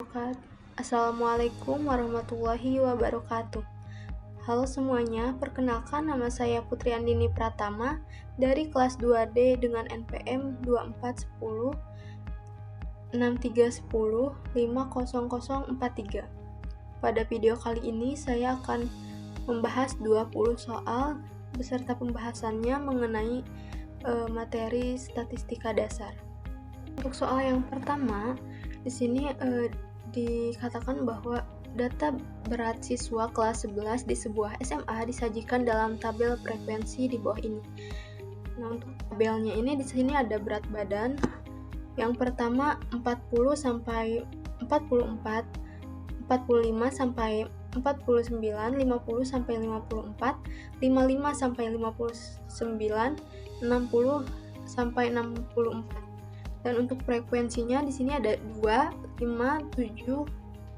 wabarakatuh. Assalamualaikum warahmatullahi wabarakatuh. Halo semuanya, perkenalkan nama saya Putri Andini Pratama dari kelas 2D dengan NPM 2410 6310 50043. Pada video kali ini saya akan membahas 20 soal beserta pembahasannya mengenai materi statistika dasar. Untuk soal yang pertama, di sini dikatakan bahwa data berat siswa kelas 11 di sebuah SMA disajikan dalam tabel frekuensi di bawah ini. Nah, untuk tabelnya ini di sini ada berat badan. Yang pertama 40 sampai 44, 45 sampai 49, 50 sampai 54, 55 sampai 59, 60 sampai 64. Dan untuk frekuensinya di sini ada 2, 5, 7,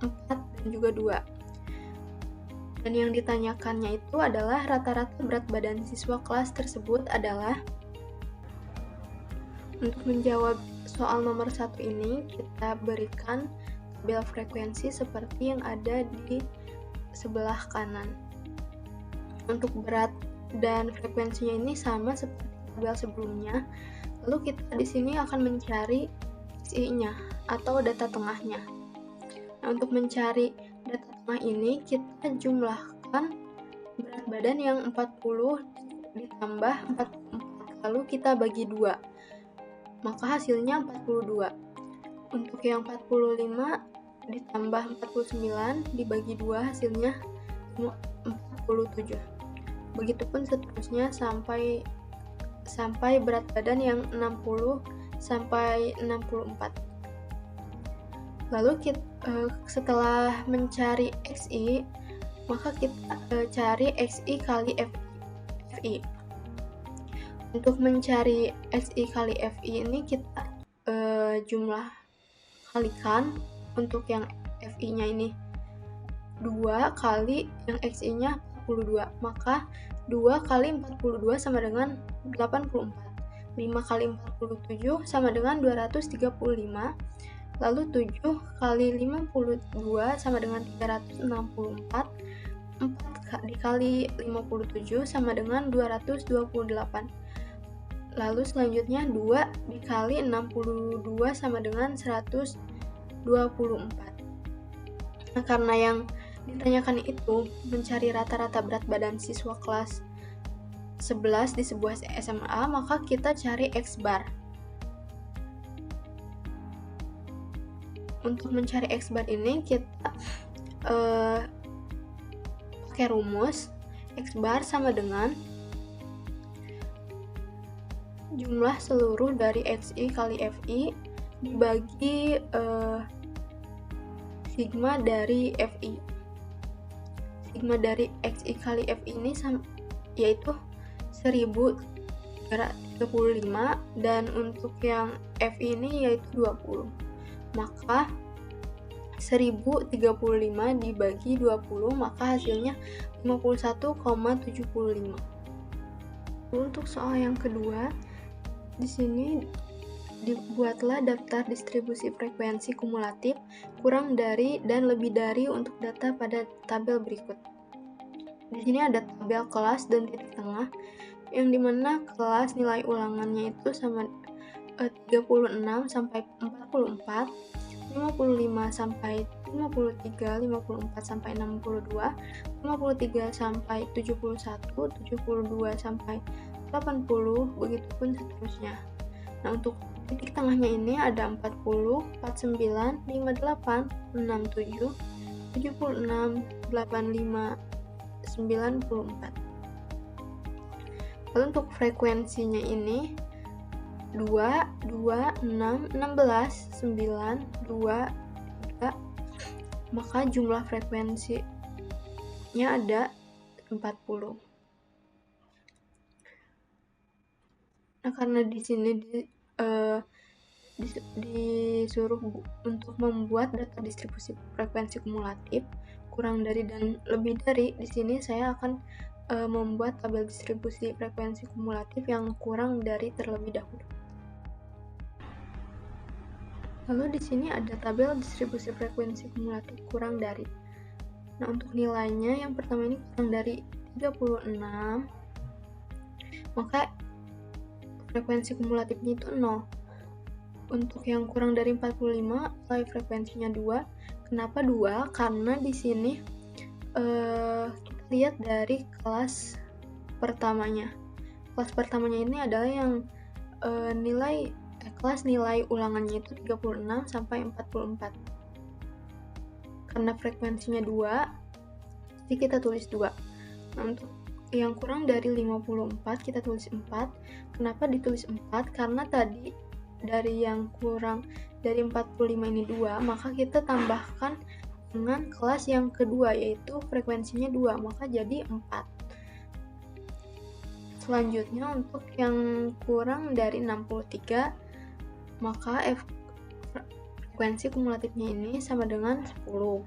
4, dan juga 2. Dan yang ditanyakannya itu adalah rata-rata berat badan siswa kelas tersebut adalah. Untuk menjawab soal nomor 1 ini, kita berikan tabel frekuensi seperti yang ada di sebelah kanan. Untuk berat dan frekuensinya ini sama seperti tabel sebelumnya. Lalu kita di sini akan mencari XI-nya atau data tengahnya. Nah, untuk mencari data tengah ini kita jumlahkan berat badan yang 40 ditambah 44, lalu kita bagi 2. Maka hasilnya 42. Untuk yang 45 ditambah 49 dibagi 2 hasilnya 47. Begitupun seterusnya sampai berat badan yang 60 sampai 64. Lalu kita setelah mencari XI, maka kita cari XI kali FI. Untuk mencari XI kali FI ini kita jumlah kalikan. Untuk yang FI-nya ini 2 kali yang XI-nya 42, maka 2 kali 42 sama dengan 84. 5 kali 47 sama dengan 235. Lalu 7 kali 52 sama dengan 364. 4 dikali 57 sama dengan 228. Lalu selanjutnya 2 dikali 62 sama dengan 124. Nah, karena yang ditanyakan itu mencari rata-rata berat badan siswa kelas 11 di sebuah SMA, maka kita cari X bar. Untuk mencari X bar ini kita pakai rumus X bar sama dengan jumlah seluruh dari XI kali FI dibagi sigma dari FI. Sigma dari XI kali FI ini yaitu 1035, dan untuk yang FI ini yaitu 20. Maka 1035 dibagi 20, maka hasilnya 51,75. Untuk soal yang kedua, di sini dibuatlah daftar distribusi frekuensi kumulatif kurang dari dan lebih dari untuk data pada tabel berikut. Di sini ada tabel kelas dan titik tengah, yang dimana kelas nilai ulangannya itu sama 36 sampai 44, 55 sampai 53, 54 sampai 62, 53 sampai 71, 72 sampai 80, begitupun seterusnya. Nah, untuk titik tengahnya ini ada 40, 49, 58, 67, 76, 85, 94. Lalu untuk frekuensinya ini 2, 2, 6, 16, 9, 2, 3, maka jumlah frekuensinya ada 40. Nah, karena di sini disuruh untuk membuat data distribusi frekuensi kumulatif kurang dari dan lebih dari, di sini saya akan membuat tabel distribusi frekuensi kumulatif yang kurang dari terlebih dahulu. Lalu di sini ada tabel distribusi frekuensi kumulatif kurang dari. Nah, untuk nilainya yang pertama ini kurang dari 36, maka frekuensi kumulatifnya itu 0. Untuk yang kurang dari 45, nilai frekuensinya 2. Kenapa 2? Karena di sini kita lihat dari kelas pertamanya. Kelas pertamanya ini adalah yang kelas nilai ulangannya itu 36 sampai 44. Karena frekuensinya 2, jadi kita tulis 2. Nah, untuk yang kurang dari 54 kita tulis 4. Kenapa ditulis 4? Karena tadi dari yang kurang dari 45 ini 2, maka kita tambahkan dengan kelas yang kedua, yaitu frekuensinya 2, maka jadi 4. Selanjutnya untuk yang kurang dari 63, maka frekuensi kumulatifnya ini sama dengan 10.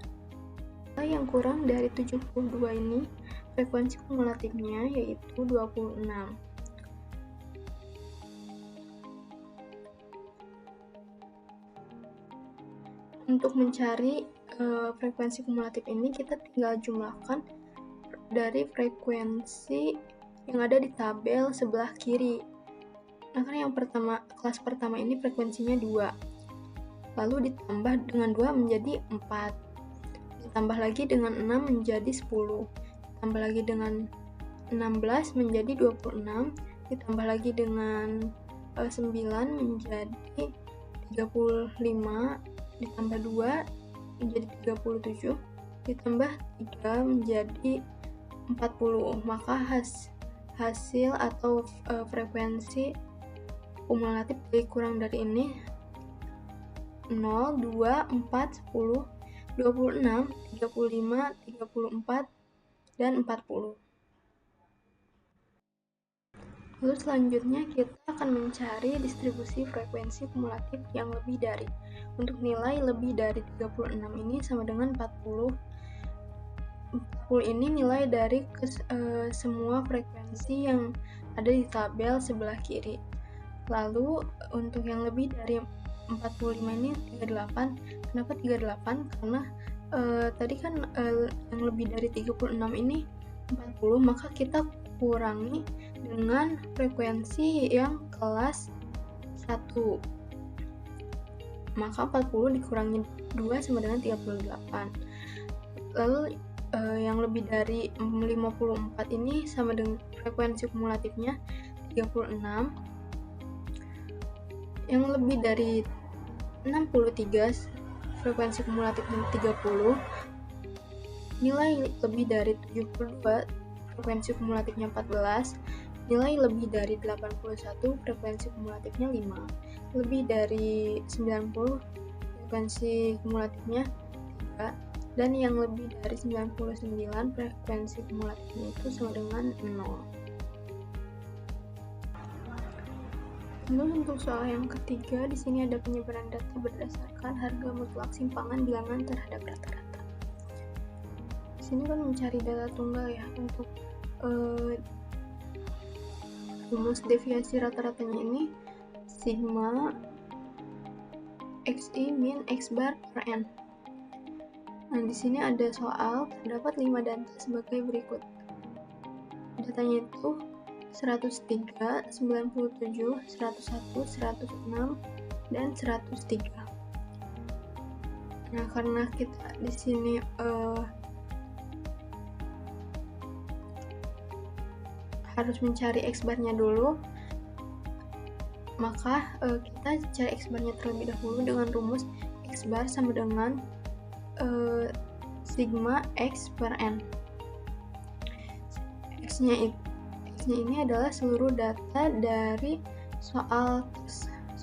Yang kurang dari 72 ini, frekuensi kumulatifnya yaitu 26. Untuk mencari frekuensi kumulatif ini, kita tinggal jumlahkan dari frekuensi yang ada di tabel sebelah kiri. Nah, kan yang pertama, kelas pertama ini frekuensinya 2. Lalu ditambah dengan 2 menjadi 4. Ditambah lagi dengan 6 menjadi 10. Ditambah lagi dengan 16 menjadi 26. Ditambah lagi dengan 9 menjadi 35. Ditambah 2 menjadi 37. Ditambah 3 menjadi 40. Maka hasil atau frekuensi kumulatif dari kurang dari ini 0, 2, 4, 10, 26, 35, 34, dan 40. Lalu selanjutnya kita akan mencari distribusi frekuensi kumulatif yang lebih dari. Untuk nilai lebih dari 36 ini sama dengan 40. 40 ini nilai dari semua frekuensi yang ada di tabel sebelah kiri. Lalu untuk yang lebih dari 45 ini 38. Kenapa 38? Karena tadi kan yang lebih dari 36 ini 40, maka kita kurangi dengan frekuensi yang kelas 1. Maka 40 dikurangi 2 sama dengan 38. Lalu yang lebih dari 54 ini sama dengan frekuensi kumulatifnya 36. Yang lebih dari 63, frekuensi kumulatifnya 30. Nilai lebih dari 72, frekuensi kumulatifnya 14. Nilai lebih dari 81, frekuensi kumulatifnya 5. Lebih dari 90, frekuensi kumulatifnya 3. Dan yang lebih dari 99, frekuensi kumulatifnya itu sama dengan 0. Lalu untuk soal yang ketiga, di sini ada penyebaran data berdasarkan harga mutlak simpangan bilangan terhadap rata-rata. Di sini kan mencari data tunggal ya untuk rumus deviasi rata-ratanya ini sigma xi min x bar per n. Nah, di sini ada soal terdapat 5 data sebagai berikut. Datanya itu 103, 97, 101, 106, dan 103. Nah, karena kita di sini harus mencari X-bar-nya dulu, maka kita cari X-bar-nya terlebih dahulu dengan rumus X-bar sama dengan sigma X per N. X-nya ini adalah seluruh data dari soal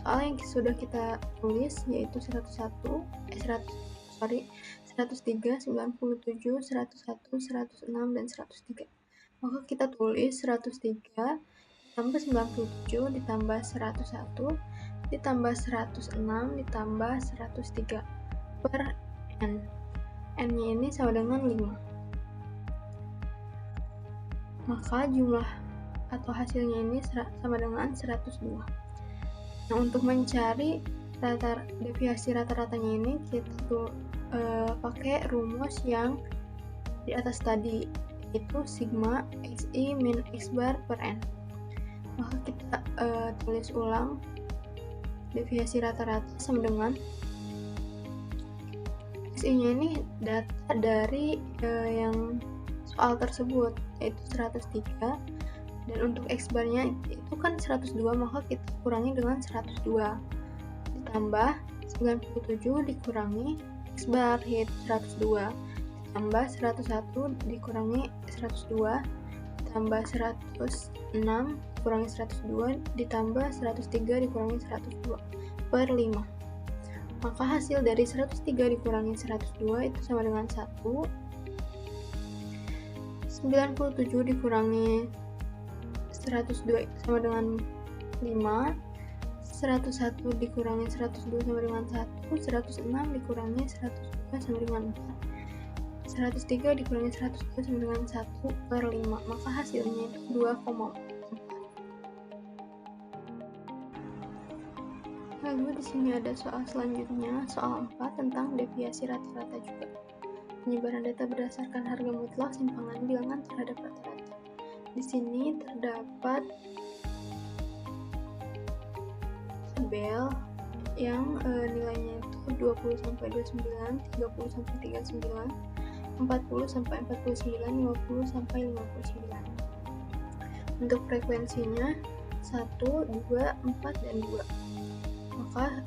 yang sudah kita tulis, yaitu 103, 97, 101, 106, dan 103. Maka kita tulis 103 ditambah 97 ditambah 101 ditambah 106 ditambah 103 per N. N-nya ini sama dengan 5. Maka jumlah atau hasilnya ini sama dengan 102. Nah, untuk mencari deviasi rata-ratanya ini kita pakai rumus yang di atas tadi, itu sigma xi min x bar per n. Maka kita tulis ulang deviasi rata-rata sama dengan xi nya ini data dari yang soal tersebut, yaitu 103, dan untuk x bar nya itu kan 102, maka kita kurangi dengan 102 ditambah 97 dikurangi x bar, yaitu 102, ditambah 101 dikurangi 102, ditambah 106 dikurangi 102, ditambah 103 dikurangi 102 per 5. Maka hasil dari 103 dikurangi 102 itu sama dengan 1. 97 dikurangi 102 itu sama dengan 5. 101 dikurangi 102 sama dengan 1. 106 dikurangi 102 sama dengan 4. 103 dikurangi 102 sama dengan 1 per 5. Maka hasilnya itu 2,4. Lalu di sini ada soal selanjutnya, soal 4 tentang deviasi rata-rata juga. Penyebaran data berdasarkan harga mutlak simpangan bilangan terhadap rata-rata. Di sini terdapat tabel yang nilainya itu 20 sampai 29, 30 sampai 39, 40 sampai 49, 50 sampai 59. Untuk frekuensinya 1, 2, 4, dan 2. Maka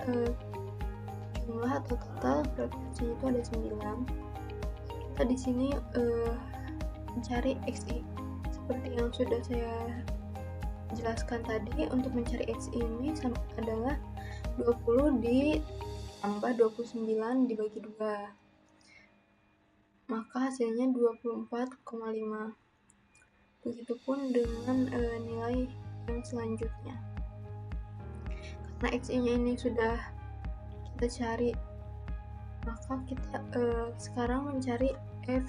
jumlah atau total frekuensinya itu ada 9. Kita di sini mencari xi. Seperti yang sudah saya jelaskan tadi, untuk mencari xi ini adalah 20 ditambah 29 dibagi 2. Maka hasilnya 24,5. Begitupun dengan nilai yang selanjutnya. Karena xi-nya ini sudah kita cari, maka kita sekarang mencari fi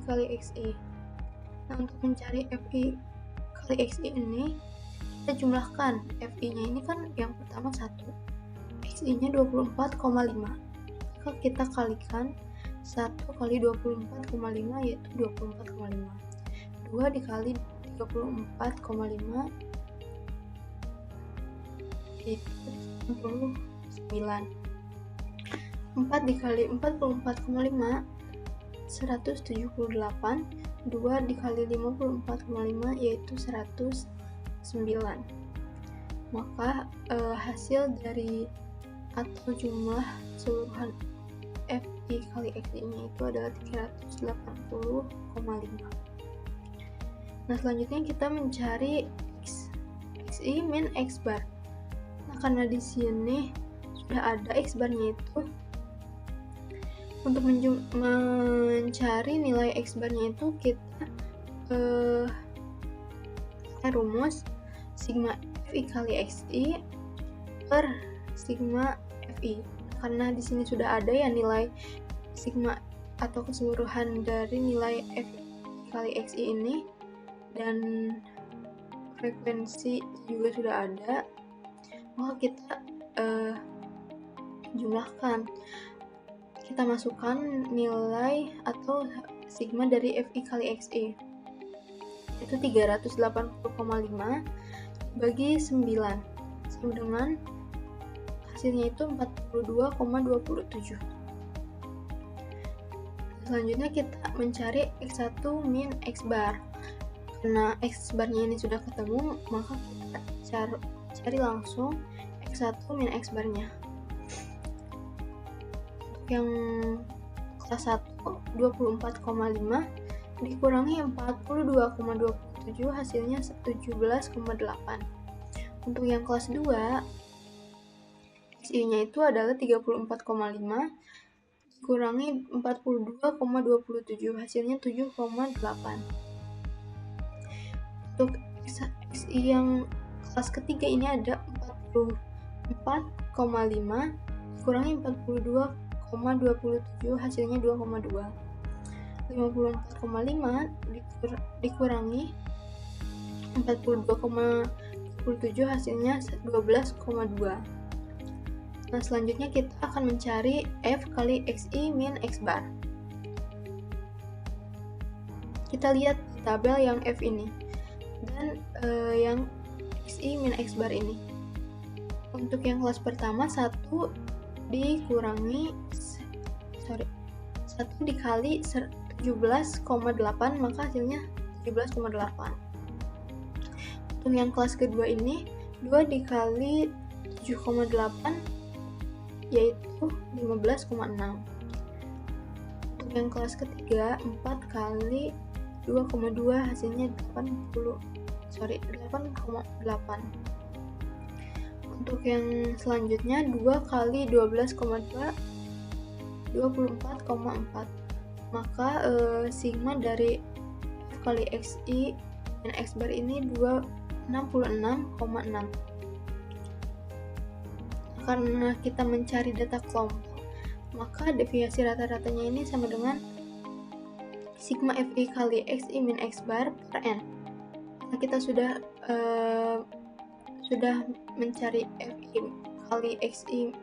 kali xi. Nah, untuk mencari fi kali xi ini, kita jumlahkan. fi-nya ini kan yang pertama 1, xi-nya 24,5. Maka kita kalikan 1 kali 24,5 yaitu 24,5. 2 dikali 34,5 itu 69. 4 dikali 44,5 178. 2 dikali 54,5 yaitu 109. Maka hasil dari atau jumlah keseluruhan fi kali xi nya itu adalah 380,5. Nah, selanjutnya kita mencari xi min x bar. Nah, karena di sini sudah ada x bar-nya itu, untuk mencari nilai x bar-nya itu kita pakai rumus sigma fi kali xi per sigma fi. Karena di sini sudah ada ya nilai sigma atau keseluruhan dari nilai fi kali xi ini, dan frekuensi juga sudah ada, maka kita jumlahkan. Kita masukkan nilai atau sigma dari fi kali xi, itu 380,5 bagi 9 sama dengan hasilnya itu 42,27. Selanjutnya kita mencari x1 min x bar. Karena x bar-nya ini sudah ketemu, maka kita cari langsung x1 min x bar-nya. Yang kelas 1 24,5 dikurangi 42,27 hasilnya 17,8. Untuk yang kelas 2 xi nya itu adalah 34,5 dikurangi 42,27 hasilnya 7,8. Untuk xi yang kelas ketiga ini ada 44,5 dikurangi 42,27 hasilnya 2,2. 54,5 dikurangi 42,27 hasilnya 12,2. Nah, selanjutnya kita akan mencari F kali XI min X bar. Kita lihat di tabel yang F ini dan yang XI min X bar ini. Untuk yang kelas pertama 1 dikali 17,8, maka hasilnya 17,8. Untuk yang kelas kedua ini 2 dikali 7,8 yaitu 15,6. Untuk yang kelas ketiga 4 kali 2,2 hasilnya 8,8. Untuk yang selanjutnya 2 kali 12,2 24,4. Maka sigma dari F kali XI dan X bar ini 66,6. Karena kita mencari data kelompok, maka deviasi rata-ratanya ini sama dengan sigma Fi kali Xi min X bar per N. Nah, kita sudah mencari Fi kali Xi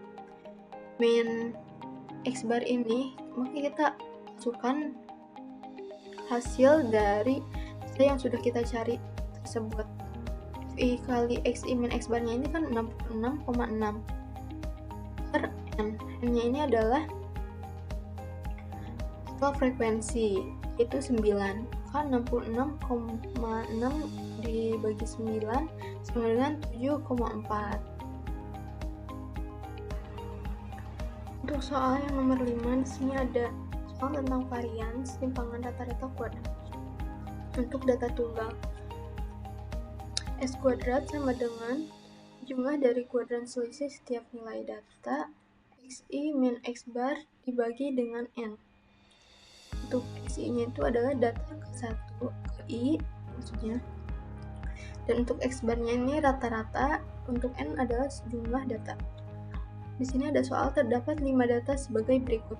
min X bar ini, maka kita masukkan hasil dari yang sudah kita cari tersebut. Fi kali Xi min X barnya ini kan 66,6 per N. N-nya ini adalah total frekuensi, itu 9. Maka 66,6 dibagi 9 sama dengan 7,4. Untuk soal yang nomor 5, di sini ada soal tentang varian simpangan rata-rata kuadrat. Untuk data tunggal, S kuadrat sama dengan jumlah dari kuadran selisih setiap nilai data Xi min X bar dibagi dengan N. Untuk Xi-nya itu adalah data ke 1 ke I maksudnya. Dan untuk X bar-nya ini rata-rata, untuk N adalah jumlah data. Di sini ada soal terdapat 5 data sebagai berikut: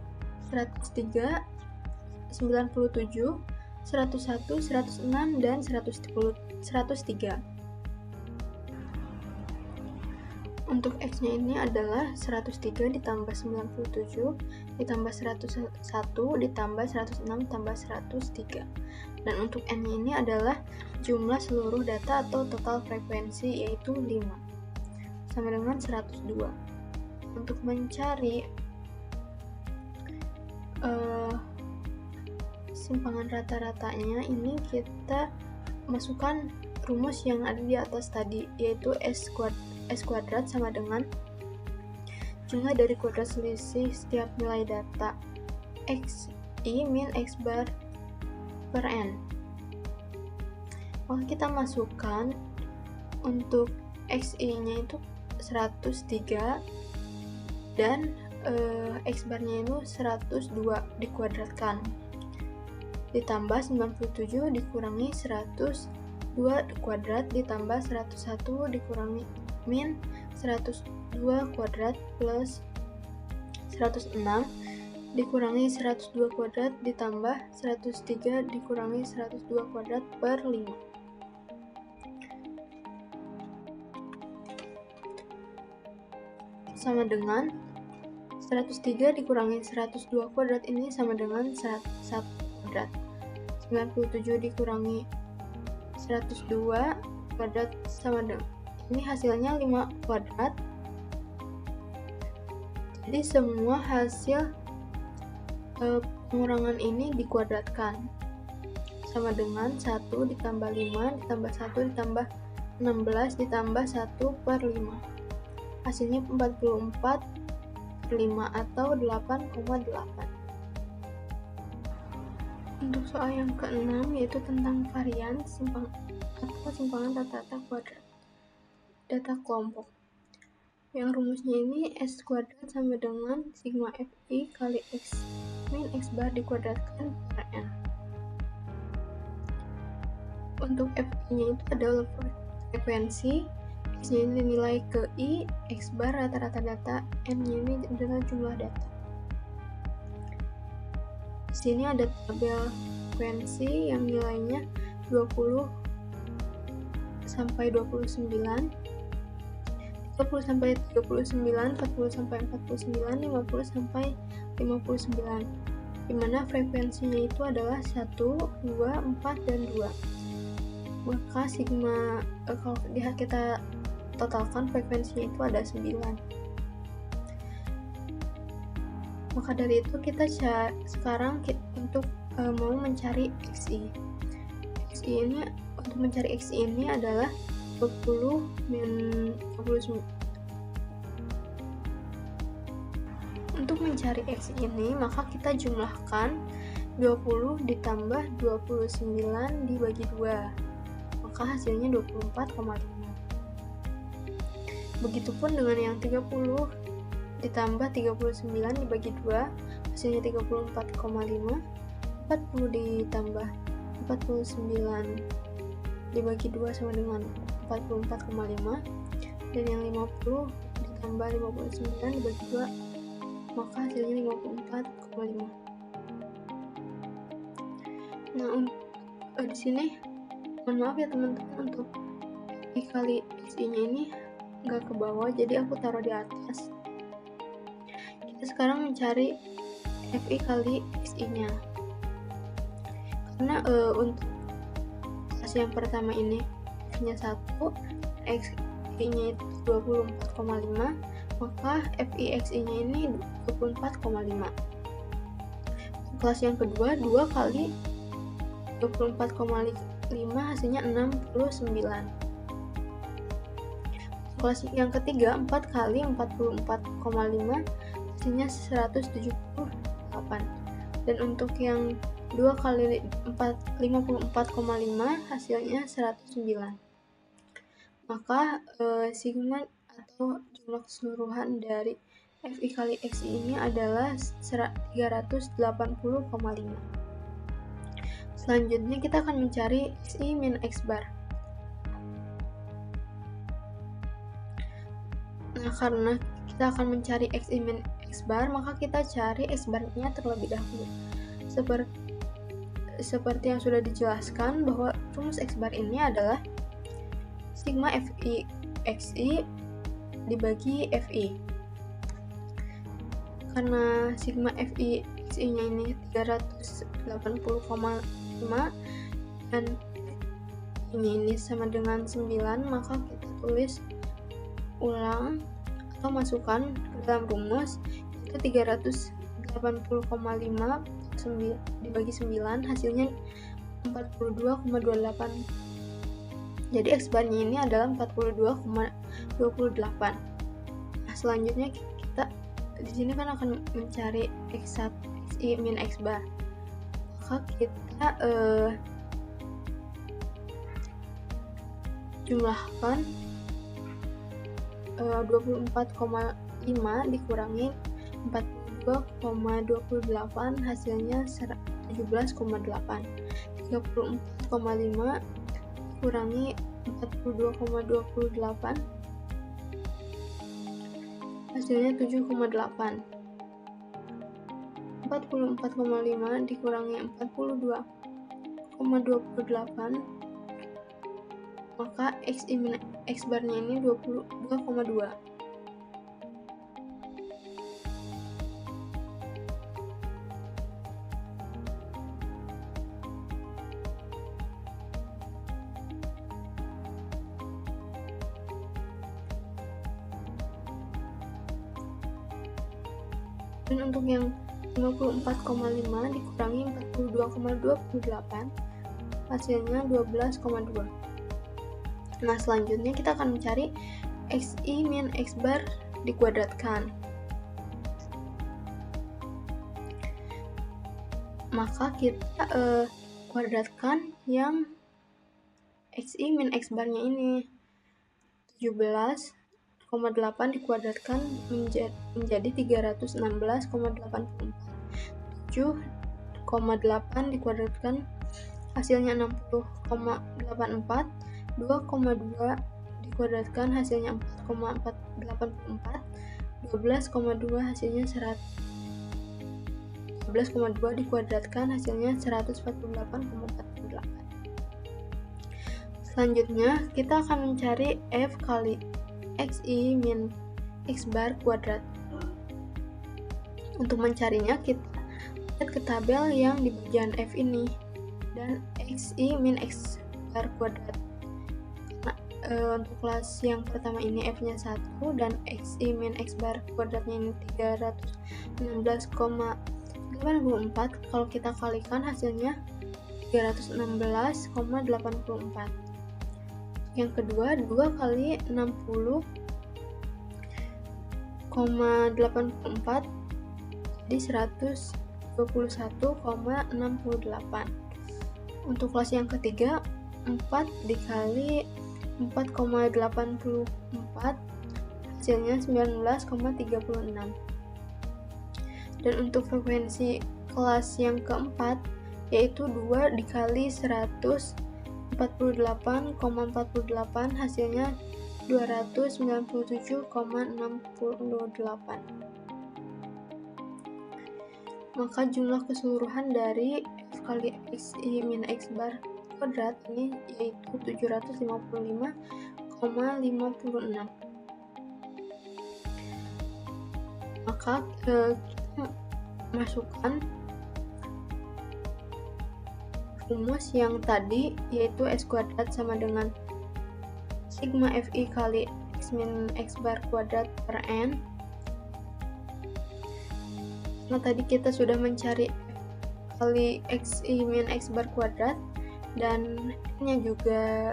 103, 97, 101, 106, dan 103. Untuk X-nya ini adalah 103 ditambah 97 ditambah 101 ditambah 106 tambah 103. Dan untuk N-nya ini adalah jumlah seluruh data atau total frekuensi, yaitu 5, sama dengan 102. Untuk mencari simpangan rata-ratanya ini, kita masukkan rumus yang ada di atas tadi, yaitu S kuadrat sama dengan jumlah dari kuadrat selisih setiap nilai data Xi min X bar per N. Maka kita masukkan untuk Xi-nya itu 103 dan X bar-nya itu 102 dikuadratkan, ditambah 97 dikurangi 102 kuadrat ditambah 101 dikurangi min 102 kuadrat plus 106 dikurangi 102 kuadrat ditambah 103 dikurangi 102 kuadrat per 5. Sama dengan 103 dikurangi 102 kuadrat ini sama dengan 1 kuadrat. 97 dikurangi 102 kuadrat sama dengan, ini hasilnya 5 kuadrat. Jadi semua hasil pengurangan ini dikuadratkan, sama dengan 1 ditambah 5 ditambah 1 ditambah 16 ditambah 1 per 5. Hasilnya 44 per 5 atau 8,8. Untuk soal yang ke-6, yaitu tentang varian simpangan rata-rata kuadrat data kelompok. Yang rumusnya ini S kuadrat sama dengan sigma Fi kali X min X bar dikuadratkan per N. Untuk Fi-nya itu adalah frekuensi, X-nya ini dinilai ke I, X bar rata-rata data, N-nya ini adalah jumlah data. Di sini ada tabel frekuensi yang nilainya 20 sampai 29. 30 sampai 39, 40 sampai 49, 50 sampai 59. Dimana frekuensinya itu adalah 1, 2, 4, dan 2. Maka sigma kalau kita totalkan frekuensinya itu ada 9. Maka dari itu kita sekarang untuk mau mencari XI. Untuk mencari XI ini adalah 20 min 29. Untuk mencari XI ini maka kita jumlahkan 20 ditambah 29 dibagi 2. Maka hasilnya 24,5. Begitupun dengan yang 30 ditambah 39 dibagi 2, hasilnya 34,5. 40 ditambah 49 dibagi 2 sama dengan 44,5. Dan yang 50 ditambah 59 dibagi 2, maka hasilnya 54,5. Nah, di sini mohon maaf ya teman-teman, untuk I kali XI-nya ini nggak ke bawah, jadi aku taruh di atas. Kita sekarang mencari FI kali XI-nya. Karena untuk kelas yang pertama ini F-nya 1, XI-nya itu 24,5, maka FI XI-nya ini 24,5. Kelas yang kedua 2 kali 24,5 hasilnya 69. Kelas yang ketiga 4 kali 44,5 hasilnya 178. Dan untuk yang 2 kali 54,5 hasilnya 109. Maka sigma atau jumlah keseluruhan dari FI kali XI ini adalah 380,5. Selanjutnya kita akan mencari XI min X bar. Nah, karena kita akan mencari XI min X bar, maka kita cari X bar-nya terlebih dahulu. Seperti yang sudah dijelaskan bahwa rumus X bar ini adalah sigma FI XI dibagi FI. Karena sigma FI XI-nya ini 380,5 dan ini sama dengan 9, maka kita tulis ulang atau masukkan ke dalam rumus, itu 380,5 dibagi 9 hasilnya 42,28. Jadi X bar-nya ini adalah 42,28. Nah, selanjutnya kita di sini kan akan mencari X1 XI min X bar. Maka kita jumlahkan 24,5 dikurangi 42,28 hasilnya 17,8. 34,5 kurangi 42,28 hasilnya 7,8. 44,5 dikurangi 42,28, maka XI min X bar-nya ini 22,2. Dan untuk yang 54,5 dikurangi 42,28 hasilnya 12,2. Nah, selanjutnya kita akan mencari XI min X bar dikuadratkan. Maka kita kuadratkan yang XI min X bar-nya ini. 17,8 dikuadratkan menjadi 316,84. 7,8 dikuadratkan hasilnya 60,84. 2,2 dikuadratkan hasilnya 4,84. 12,2 hasilnya 12,2 dikuadratkan hasilnya 148,48. Selanjutnya kita akan mencari F kali xi min x bar kuadrat. Untuk mencarinya kita lihat ke tabel yang di bagian F ini, dan xi min x bar kuadrat. Nah, untuk kelas yang pertama ini F-nya 1 dan xi min x bar kuadratnya ini 316,84. Kalau kita kalikan hasilnya 316,84. Yang kedua, 2 kali 60,84 jadi 121,68. Untuk kelas yang ketiga, 4 dikali 4,84 hasilnya 19,36. Dan untuk frekuensi kelas yang keempat yaitu 2 dikali 148,48 hasilnya 297,68. Maka jumlah keseluruhan dari F kali xi min x bar kuadrat ini yaitu 755,56. Maka kita masukkan rumus yang tadi, yaitu S kuadrat sama dengan sigma Fi kali x min x bar kuadrat per N. Nah, tadi kita sudah mencari F kali xi min x bar kuadrat dan N-nya juga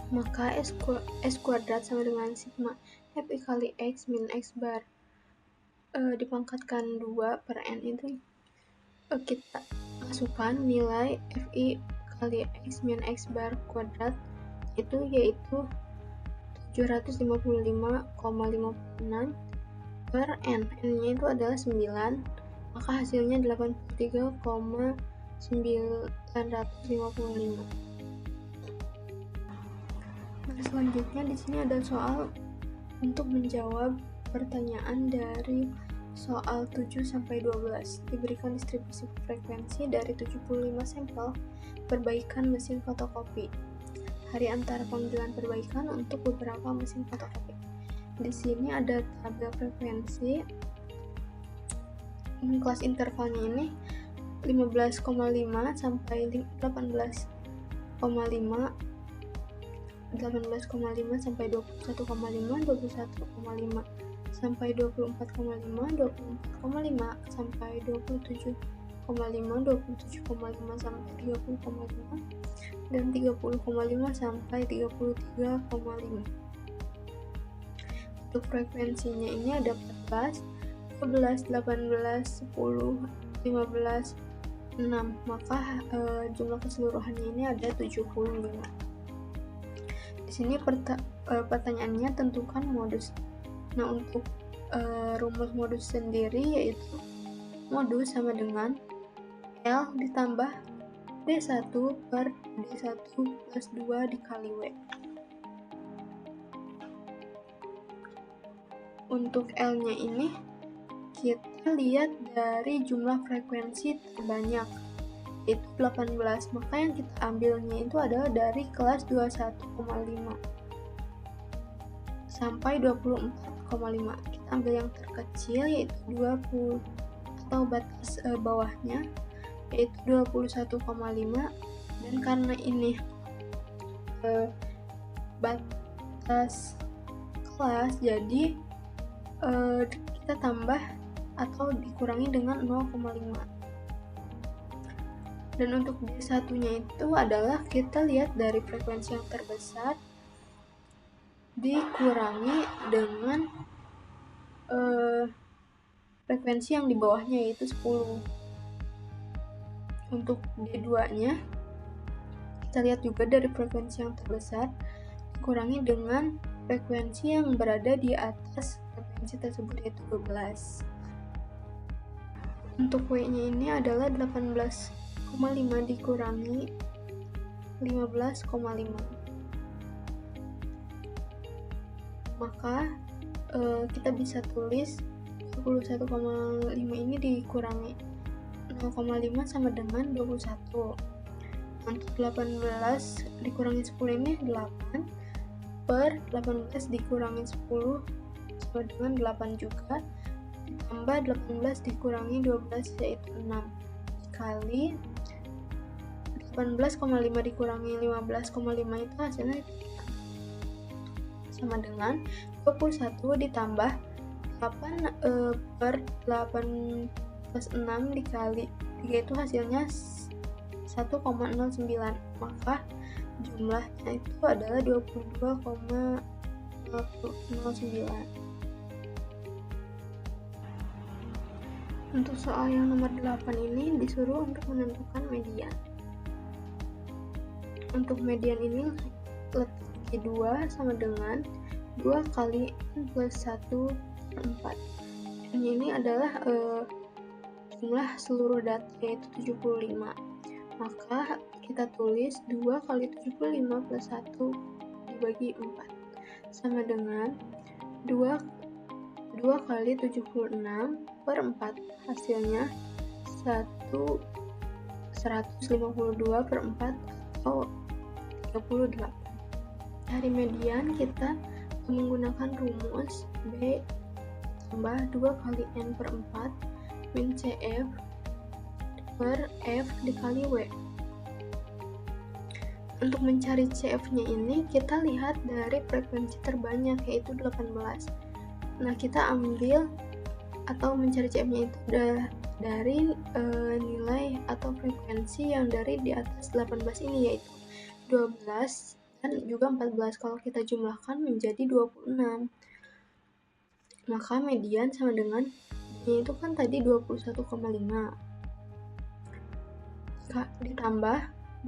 maka S kuadrat sama dengan sigma Fi kali x min x bar dipangkatkan 2 per N itu kita masukkan nilai Fi kali x min x bar kuadrat itu yaitu 755,56 per N. N-nya itu adalah 9, maka hasilnya 83,955. Nah, selanjutnya di sini ada soal untuk menjawab pertanyaan dari soal 7 sampai 12. Diberikan distribusi frekuensi dari 75 sampel perbaikan mesin fotokopi. Hari antara panggilan perbaikan untuk beberapa mesin fotokopi. Di sini ada tabel frekuensi. Kelas intervalnya ini 15,5 sampai 18,5 sampai 21,5, 21,5 sampai 24,5, 24,5 sampai 27,5, 27,5 sampai 30,5, dan 30,5 sampai 33,5. Untuk frekuensinya ini ada 14, 12, 18, 10, 15, 6. Maka jumlah keseluruhannya ini ada 75. Di sini pertanyaannya tentukan modus. Nah, untuk rumus modus sendiri yaitu modus sama dengan L ditambah D1 per D1 plus 2 dikali W. Untuk L-nya ini kita lihat dari jumlah frekuensi terbanyak yaitu 18, maka yang kita ambilnya itu adalah dari kelas 21,5 sampai 24,5. Kita ambil yang terkecil yaitu 20 atau batas bawahnya yaitu 21,5, dan karena ini batas kelas jadi kita tambah atau dikurangi dengan 0,5. Dan untuk D1 nya itu adalah kita lihat dari frekuensi yang terbesar dikurangi dengan frekuensi yang di bawahnya yaitu 10. Untuk D2-nya kita lihat juga dari frekuensi yang terbesar dikurangi dengan frekuensi yang berada di atas frekuensi tersebut yaitu 12. Untuk W-nya ini adalah 18,5 dikurangi 15,5. Maka kita bisa tulis 21,5 ini dikurangi 0,5 sama dengan 21. Untuk 18 dikurangi 10 ini 8, per 18 dikurangi 10 sama dengan 8 juga, ditambah 18 dikurangi 12 yaitu 6, dikali 18,5 dikurangi 15,5 itu hasilnya sama dengan 21 ditambah 8 per 8 plus 6 dikali 3 itu hasilnya 1,09, maka jumlahnya itu adalah 22,09. Untuk soal yang nomor 8 ini disuruh untuk menentukan median. Untuk median ini letak 2 sama dengan 2 kali N plus 1 per 4. N ini adalah jumlah seluruh data yaitu 75. Maka kita tulis 2 kali 75 plus 1 dibagi 4 sama dengan 2 kali 76 per 4, hasilnya 152 per 4 atau 38. Dari median kita menggunakan rumus B tambah 2 kali N per 4 min CF per F dikali W. Untuk mencari CF-nya ini kita lihat dari frekuensi terbanyak yaitu 18. Nah, kita ambil atau mencari CF-nya itu dari nilai atau frekuensi yang dari di atas 18 ini yaitu 12 dan juga 14. Kalau kita jumlahkan menjadi 26. Maka median sama dengan ini itu kan tadi 21,5. Ditambah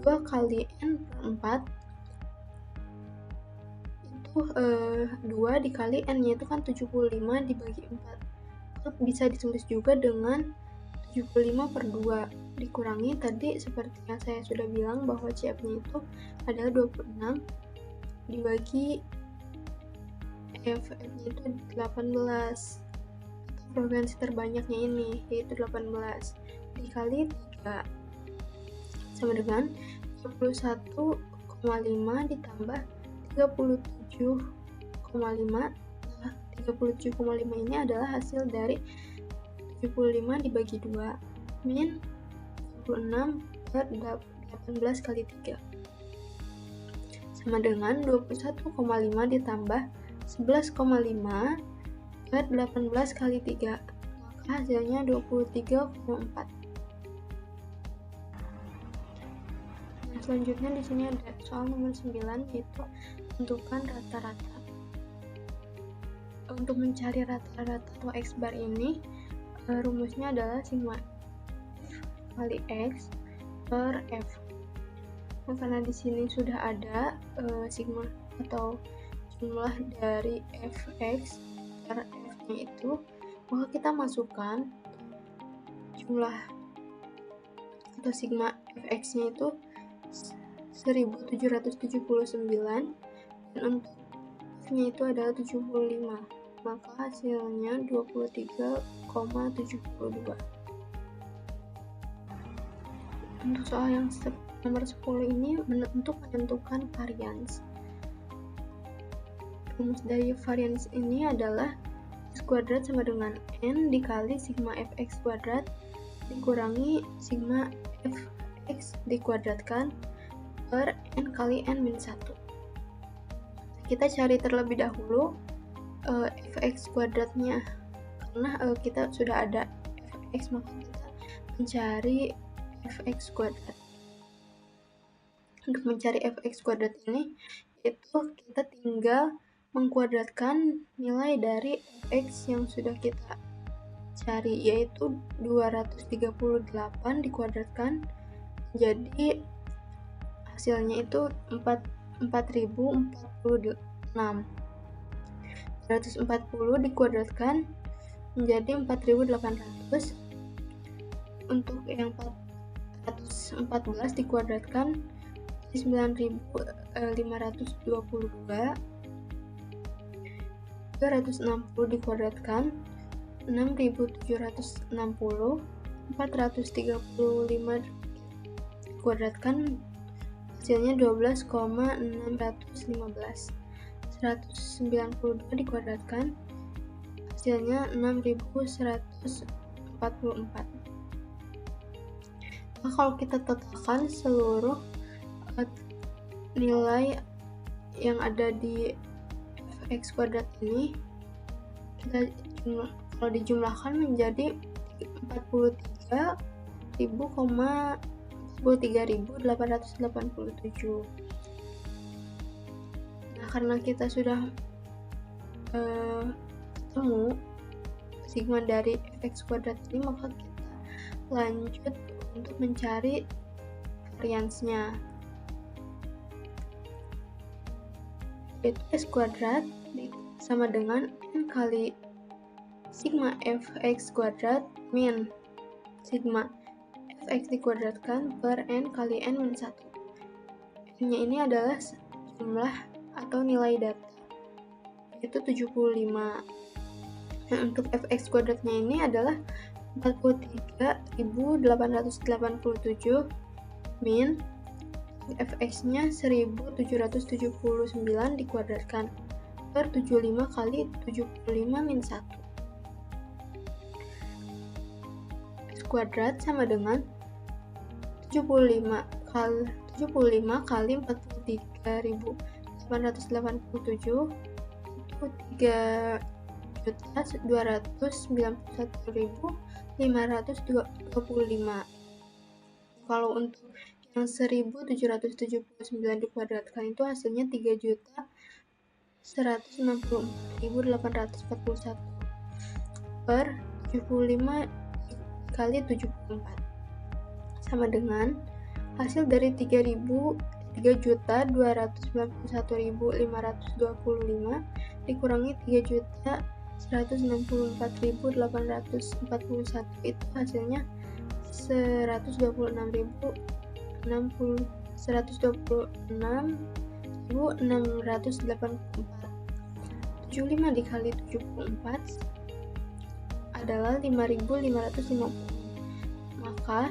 2 kali N per 4 itu 2 dikali N-nya itu kan 75 dibagi 4. Bisa ditulis juga dengan 75 per 2 dikurangi tadi seperti yang saya sudah bilang bahwa CF-nya itu adalah 26 dibagi F-nya itu 18. Frekuensi terbanyaknya ini yaitu 18 dikali 3 sama dengan 21,5 ditambah 37,5. Nah, 37,5 ini adalah hasil dari 75 dibagi 2 min 26 per 18 kali 3 sama dengan 21,5 ditambah 11,5 per 18 kali 3, maka hasilnya 23,4. Nah, selanjutnya di sini ada soal nomor 9 yaitu tentukan rata-rata. Untuk mencari rata-rata atau X bar ini rumusnya adalah sigma F kali X per F. Nah, karena di sini sudah ada sigma atau jumlah dari Fx per F-nya itu, maka kita masukkan jumlah atau sigma Fx-nya itu 1779 dan untuk F-nya itu adalah 75, maka hasilnya 23,72. Untuk soal yang nomor 10 ini untuk menentukan varians. Rumus dari varians ini adalah X kuadrat sama dengan N dikali sigma Fx kuadrat dikurangi sigma Fx dikuadratkan per N kali N min 1. Kita cari terlebih dahulu Fx kuadratnya, karena kita sudah ada Fx, maka kita mencari Fx kuadrat. Untuk mencari Fx kuadrat ini, itu kita tinggal mengkuadratkan nilai dari Fx yang sudah kita cari, yaitu 238 dikuadratkan jadi hasilnya itu 4046. 240 dikuadratkan menjadi 4800. Untuk yang 414 dikuadratkan 9522. 260 dikuadratkan 6760. 435 dikuadratkan hasilnya 12,615. 192 dikuadratkan hasilnya 6144. Nah, kalau kita totalkan seluruh nilai yang ada di fx kuadrat ini, kalau dijumlahkan menjadi 43.887. Nah, karena kita sudah ketemu sigma dari fx kuadrat ini, maka kita lanjut untuk mencari variansnya, yaitu s kuadrat sama dengan n kali sigma fx kuadrat min sigma fx dikuadratkan per n kali n min 1. N-nya ini adalah jumlah atau nilai data, yaitu 75. Dan untuk fx kuadratnya ini adalah 43.887 min fx-nya 1779 dikuadratkan per 75 kali 75 min 1. X kuadrat sama dengan 75 kali 43.887 itu 3.291.525. Kalau untuk yang 1779 dikuadratkan itu hasilnya 3.164.841 per 75 kali 74 sama dengan hasil dari 3.291.525 dikurangi 3.164.841 itu hasilnya 126.684. 75 dikali 74 adalah 5.550. Maka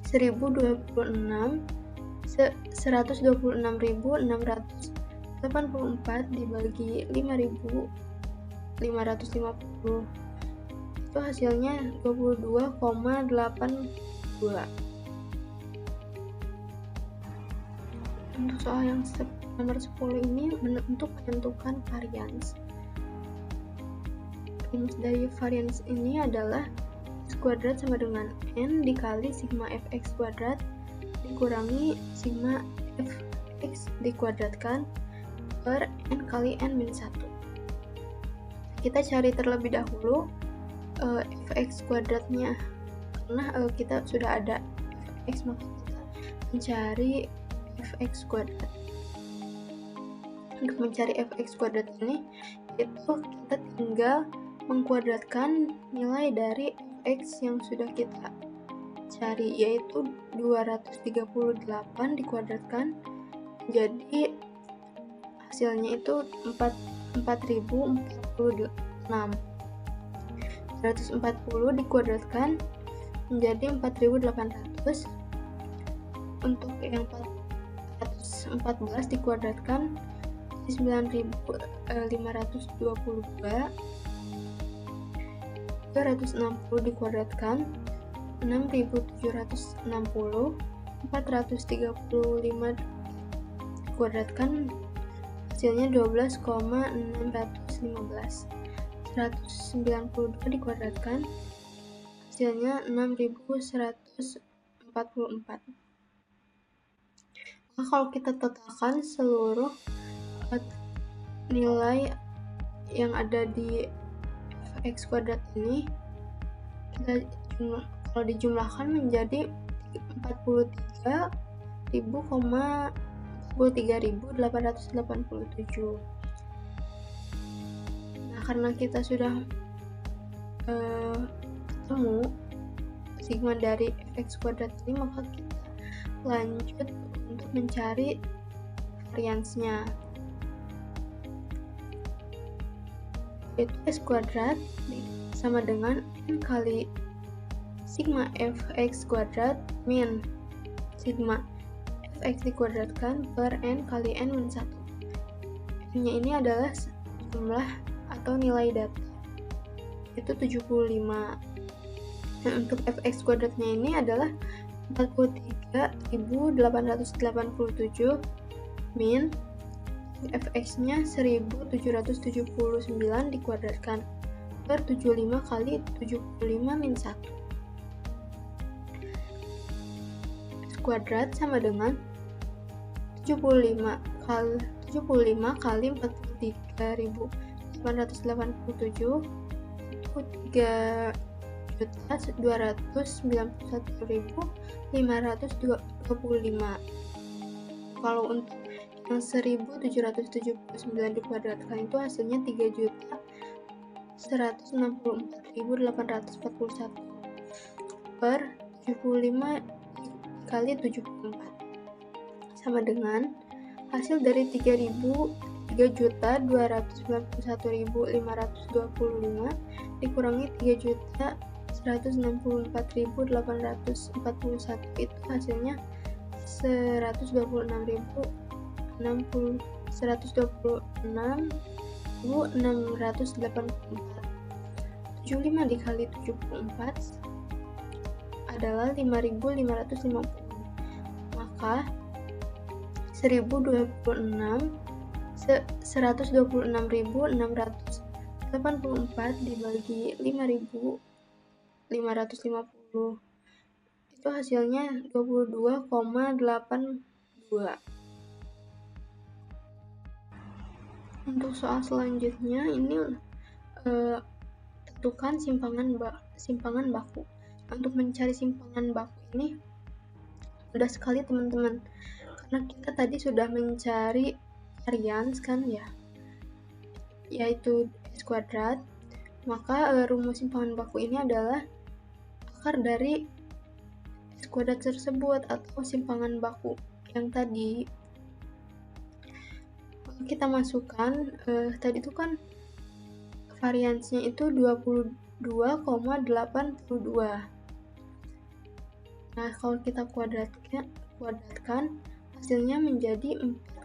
126.684 dibagi 5.550 itu hasilnya 22,82. Untuk soal yang nomor 10 ini untuk menentukan varians. Rumus dari varians ini adalah x kuadrat sama dengan n dikali sigma fx kuadrat dikurangi sigma fx dikuadratkan per n kali n min 1. Kita cari terlebih dahulu fx kuadratnya, karena kita sudah ada fx, maka kita mencari fx kuadrat. Untuk mencari fx kuadrat ini, itu kita tinggal mengkuadratkan nilai dari fx yang sudah kita cari, yaitu 238 dikuadratkan jadi hasilnya itu 4046. 140 dikuadratkan menjadi 4800. Untuk yang 414 dikuadratkan 9522. 260 dikuadratkan 6760. 435 dikuadratkan hasilnya 12,615. 192 dikuadratkan hasilnya 6144. Nah, kalau kita totalkan seluruh nilai yang ada di fx kuadrat ini, kalau dijumlahkan menjadi 43.887. Nah, karena kita sudah ketemu sigma dari fx kuadrat ini, maka kita lanjut untuk mencari variansnya, yaitu s kuadrat sama dengan n kali sigma fx kuadrat min sigma fx dikuadratkan per n kali n min 1. N-nya ini adalah jumlah atau nilai data, itu 75. Dan untuk fx kuadratnya ini adalah 43.887 min fx-nya 1779 dikuadratkan per 75 kali 75 min 1. X kuadrat sama dengan 75 kali 43.887 itu 3.291.525. Kalau untuk yang 1779 dikuadratkan itu hasilnya 3.164.841 per 75 kali 74 sama dengan hasil dari 3.291.525 dikurangi 3.164.841 itu hasilnya 126.684. 75 dikali 74 adalah 5.550. Maka 126.684 dibagi 5.550 itu hasilnya 22,82. Untuk soal selanjutnya ini tentukan simpangan baku. Untuk mencari simpangan baku ini mudah sekali teman-teman, karena kita tadi sudah mencari varians kan ya, yaitu x kuadrat. Maka rumus simpangan baku ini adalah akar dari x kuadrat tersebut atau simpangan baku yang tadi. Kita masukkan tadi itu kan variansnya itu 22,82. Nah, kalau kita kuadratkan hasilnya menjadi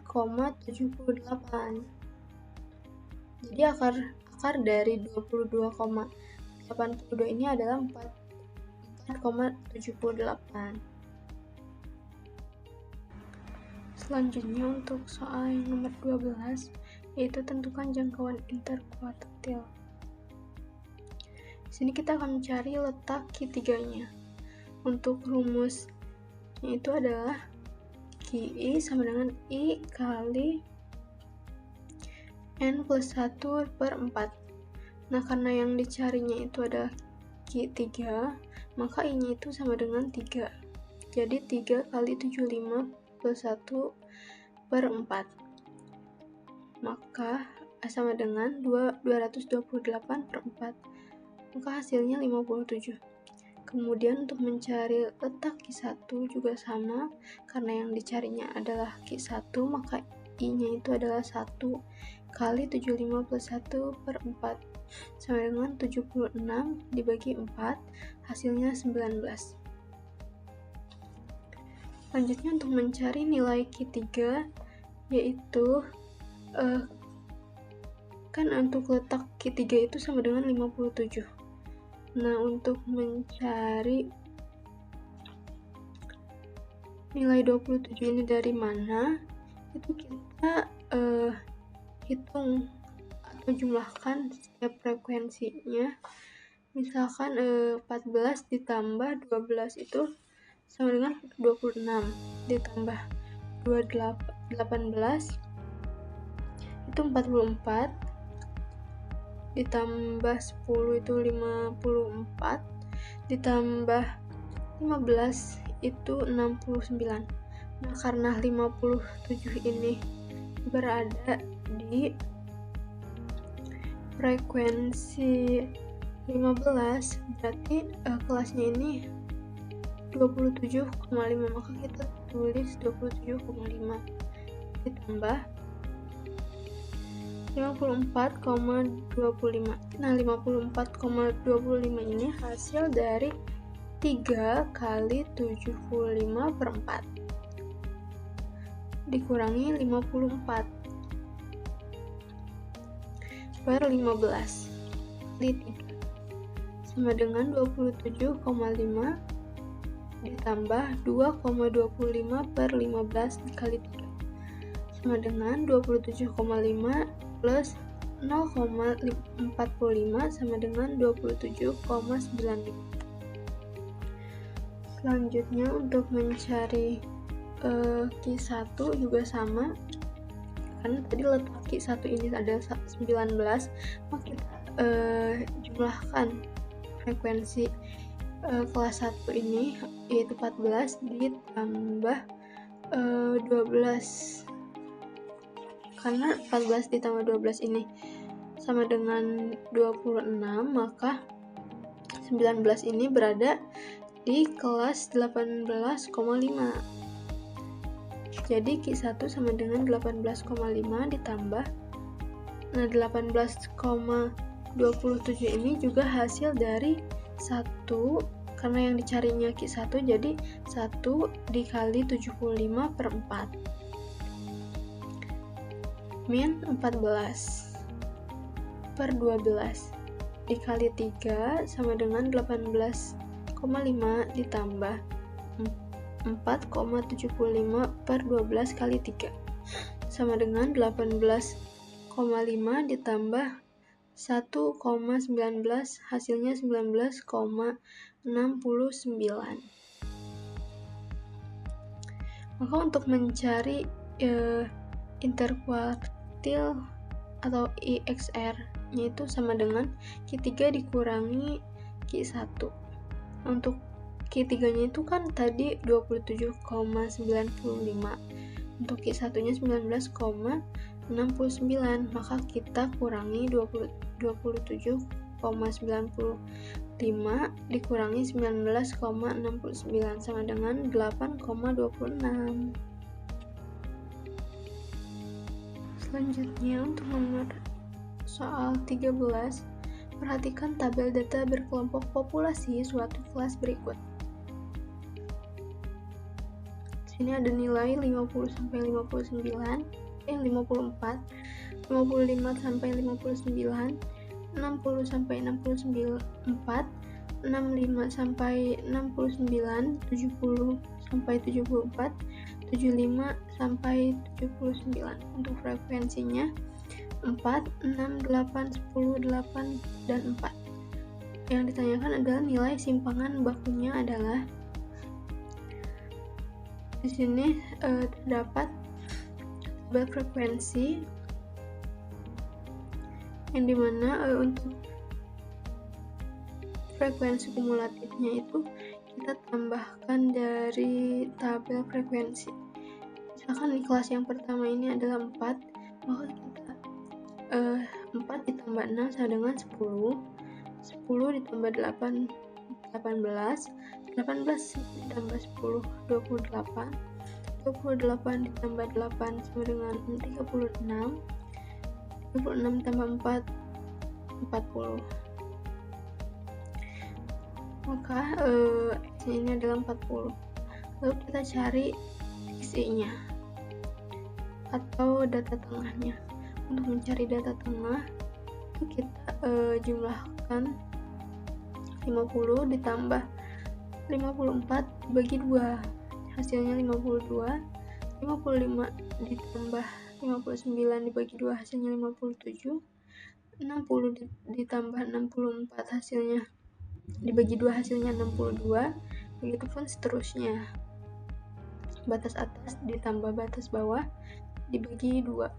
4,78. Jadi akar dari 22,82 ini adalah 4,78. Selanjutnya untuk soal yang nomor 12, yaitu tentukan jangkauan interkuartil. Di sini kita akan mencari letak Q3-nya. Untuk rumusnya itu adalah QI sama dengan I kali N plus 1 per 4. Nah, karena yang dicarinya itu adalah Q3, maka I-nya itu sama dengan 3. Jadi 3 kali 75 plus 1 per 4, maka sama dengan 228 per 4, maka hasilnya 57. Kemudian untuk mencari letak Q1 juga sama, karena yang dicarinya adalah Q1, maka I-nya itu adalah 1 kali 75 plus 1 per 4, sama dengan 76 dibagi 4, hasilnya 19. Selanjutnya untuk mencari nilai Q3, yaitu kan untuk letak Q3 itu sama dengan 57. Nah, untuk mencari nilai 27 ini dari mana, itu kita hitung atau jumlahkan setiap frekuensinya. Misalkan 14 ditambah 12 itu sama dengan 26, ditambah 18 itu 44, ditambah 10 itu 54, ditambah 15 itu 69. Nah, karena 57 ini berada di frekuensi 15, berarti kelasnya ini 27,5, maka kita tulis 27,5 ditambah 54,25. Nah, 54,25 ini hasil dari 3 kali 75 per 4 dikurangi 54 per 15 kali 3 sama dengan 27,5 ditambah 2,25 per 15 dikali 3 sama dengan 27,5 plus 0,45 sama dengan 27,95. Selanjutnya untuk mencari Q1 juga sama, karena tadi letak Q1 ini ada 19, maka kita jumlahkan frekuensi kelas 1 ini yaitu 14 ditambah 12, karena 14 ditambah 12 ini sama dengan 26, maka 19 ini berada di kelas 18,5. Jadi Q1 sama dengan 18,5 ditambah 18,27 ini juga hasil dari 1, karena yang dicarinya Q1, jadi 1 dikali 75 per 4 min 14 per 12 dikali 3 sama dengan 18,5 ditambah 4,75 per 12 kali 3 sama dengan 18,5 ditambah 1,19 hasilnya 19,69. Maka untuk mencari interkuartil atau IXR nya itu sama dengan Q3 dikurangi Q1. Untuk Q3 nya itu kan tadi 27,95, untuk Q1 nya 19,69, maka kita kurangi 27,95 dikurangi 19,69 sama dengan 8,26. Selanjutnya untuk nomor soal 13, perhatikan tabel data berkelompok populasi suatu kelas berikut. Sini ada nilai 50 sampai 54, 55 sampai 59, 60 sampai 64, 65 sampai 69, 70 sampai 74, 75 sampai 79. Untuk frekuensinya 4, 6, 8, 10, 8, dan 4. Yang ditanyakan adalah nilai simpangan bakunya adalah, di sini terdapat tabel frekuensi yang dimana untuk frekuensi kumulatifnya itu kita tambahkan dari tabel frekuensi. Misalkan di kelas yang pertama ini adalah 4, maka kita 4 ditambah 6 sama dengan 10, 10 ditambah 8, 18, 18 ditambah 10, 28, 28 ditambah 8 sama dengan 36, 36 tambah 4, 40. Maka X ini adalah 40. Lalu kita cari XY-nya atau data tengahnya. Untuk mencari data tengah, kita jumlahkan 50 ditambah 54 dibagi 2, hasilnya 52, 55 ditambah 59 dibagi 2 hasilnya 57, 60 ditambah 64 hasilnya dibagi 2 hasilnya 62, begitupun seterusnya. Batas atas ditambah batas bawah dibagi 2.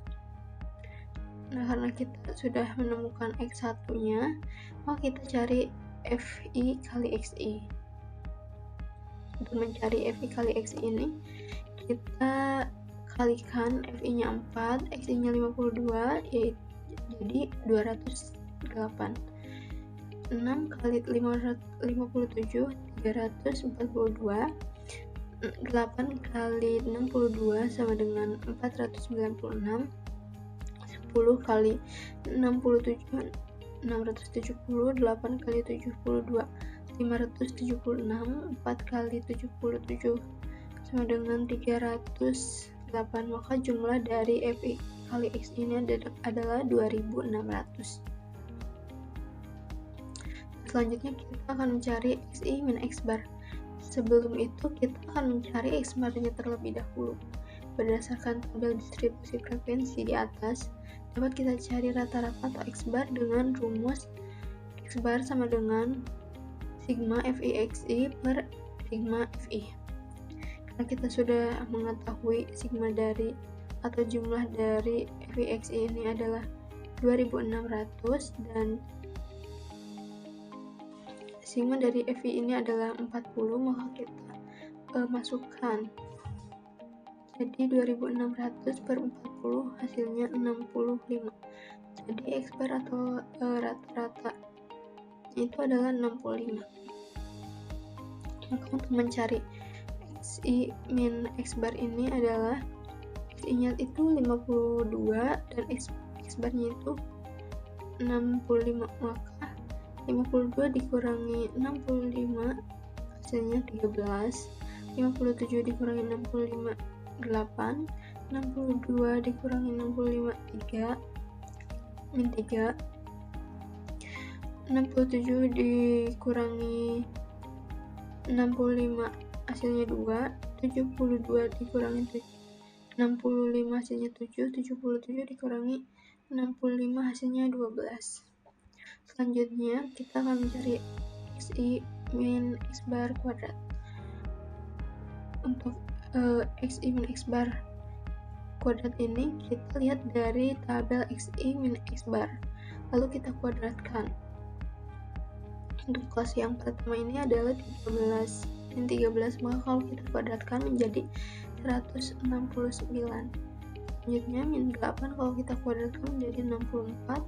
Nah, karena kita sudah menemukan X1-nya, maka kita cari FI kali XI. Untuk mencari FI kali XI ini, kita kalikan FI-nya 4, XI-nya 52, yaitu jadi 208. 6 kali 57, 342. 8 kali 62 sama dengan 496. 10 kali 67, 670. 8 kali 72 576, 4 kali 77 sama dengan 308, maka jumlah dari FI kali X ini adalah 2600. Selanjutnya kita akan mencari XI min X bar. Sebelum itu kita akan mencari X barnya terlebih dahulu. Berdasarkan tabel distribusi frekuensi di atas, dapat kita cari rata-rata atau X bar dengan rumus X bar sama dengan sigma FI XI per sigma FI. Karena kita sudah mengetahui sigma dari atau jumlah dari FI XI ini adalah 2600 dan sigma dari FI ini adalah 40, maka kita masukkan. Jadi 2600 per 40 hasilnya 65. Jadi X bar atau rata-rata itu adalah 65. Maka untuk mencari XI min X bar ini adalah XI nya itu 52 dan X barnya itu 65, maka 52 dikurangi 65 hasilnya 13, 57 dikurangi 65 8, 62 dikurangi 65 3 min 3, 67 dikurangi 65 hasilnya 2, 72 dikurangi 65 hasilnya 7, 77 dikurangi 65 hasilnya 12. Selanjutnya kita akan mencari XI min X bar kuadrat. Untuk XI min X bar kuadrat ini kita lihat dari tabel XI min X bar, lalu kita kuadratkan. Untuk kelas yang pertama ini adalah 13 min 13, maka kalau kita kuadratkan menjadi 169. Selanjutnya min 8 kalau kita kuadratkan menjadi 64,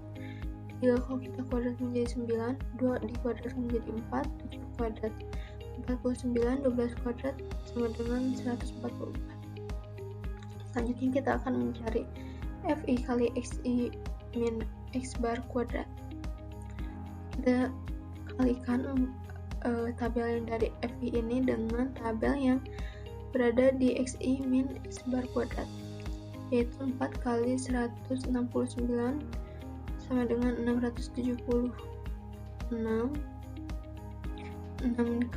3 kalau kita kuadrat menjadi 9, 2 dikuadratkan menjadi 4, 7 kuadrat 49, 12 kuadrat sama dengan 144. Selanjutnya kita akan mencari FI kali XI min X bar kuadrat. Kita kalikan tabel yang dari FI ini dengan tabel yang berada di XI min X bar kuadrat, yaitu 4 kali 169 sama dengan 676, 6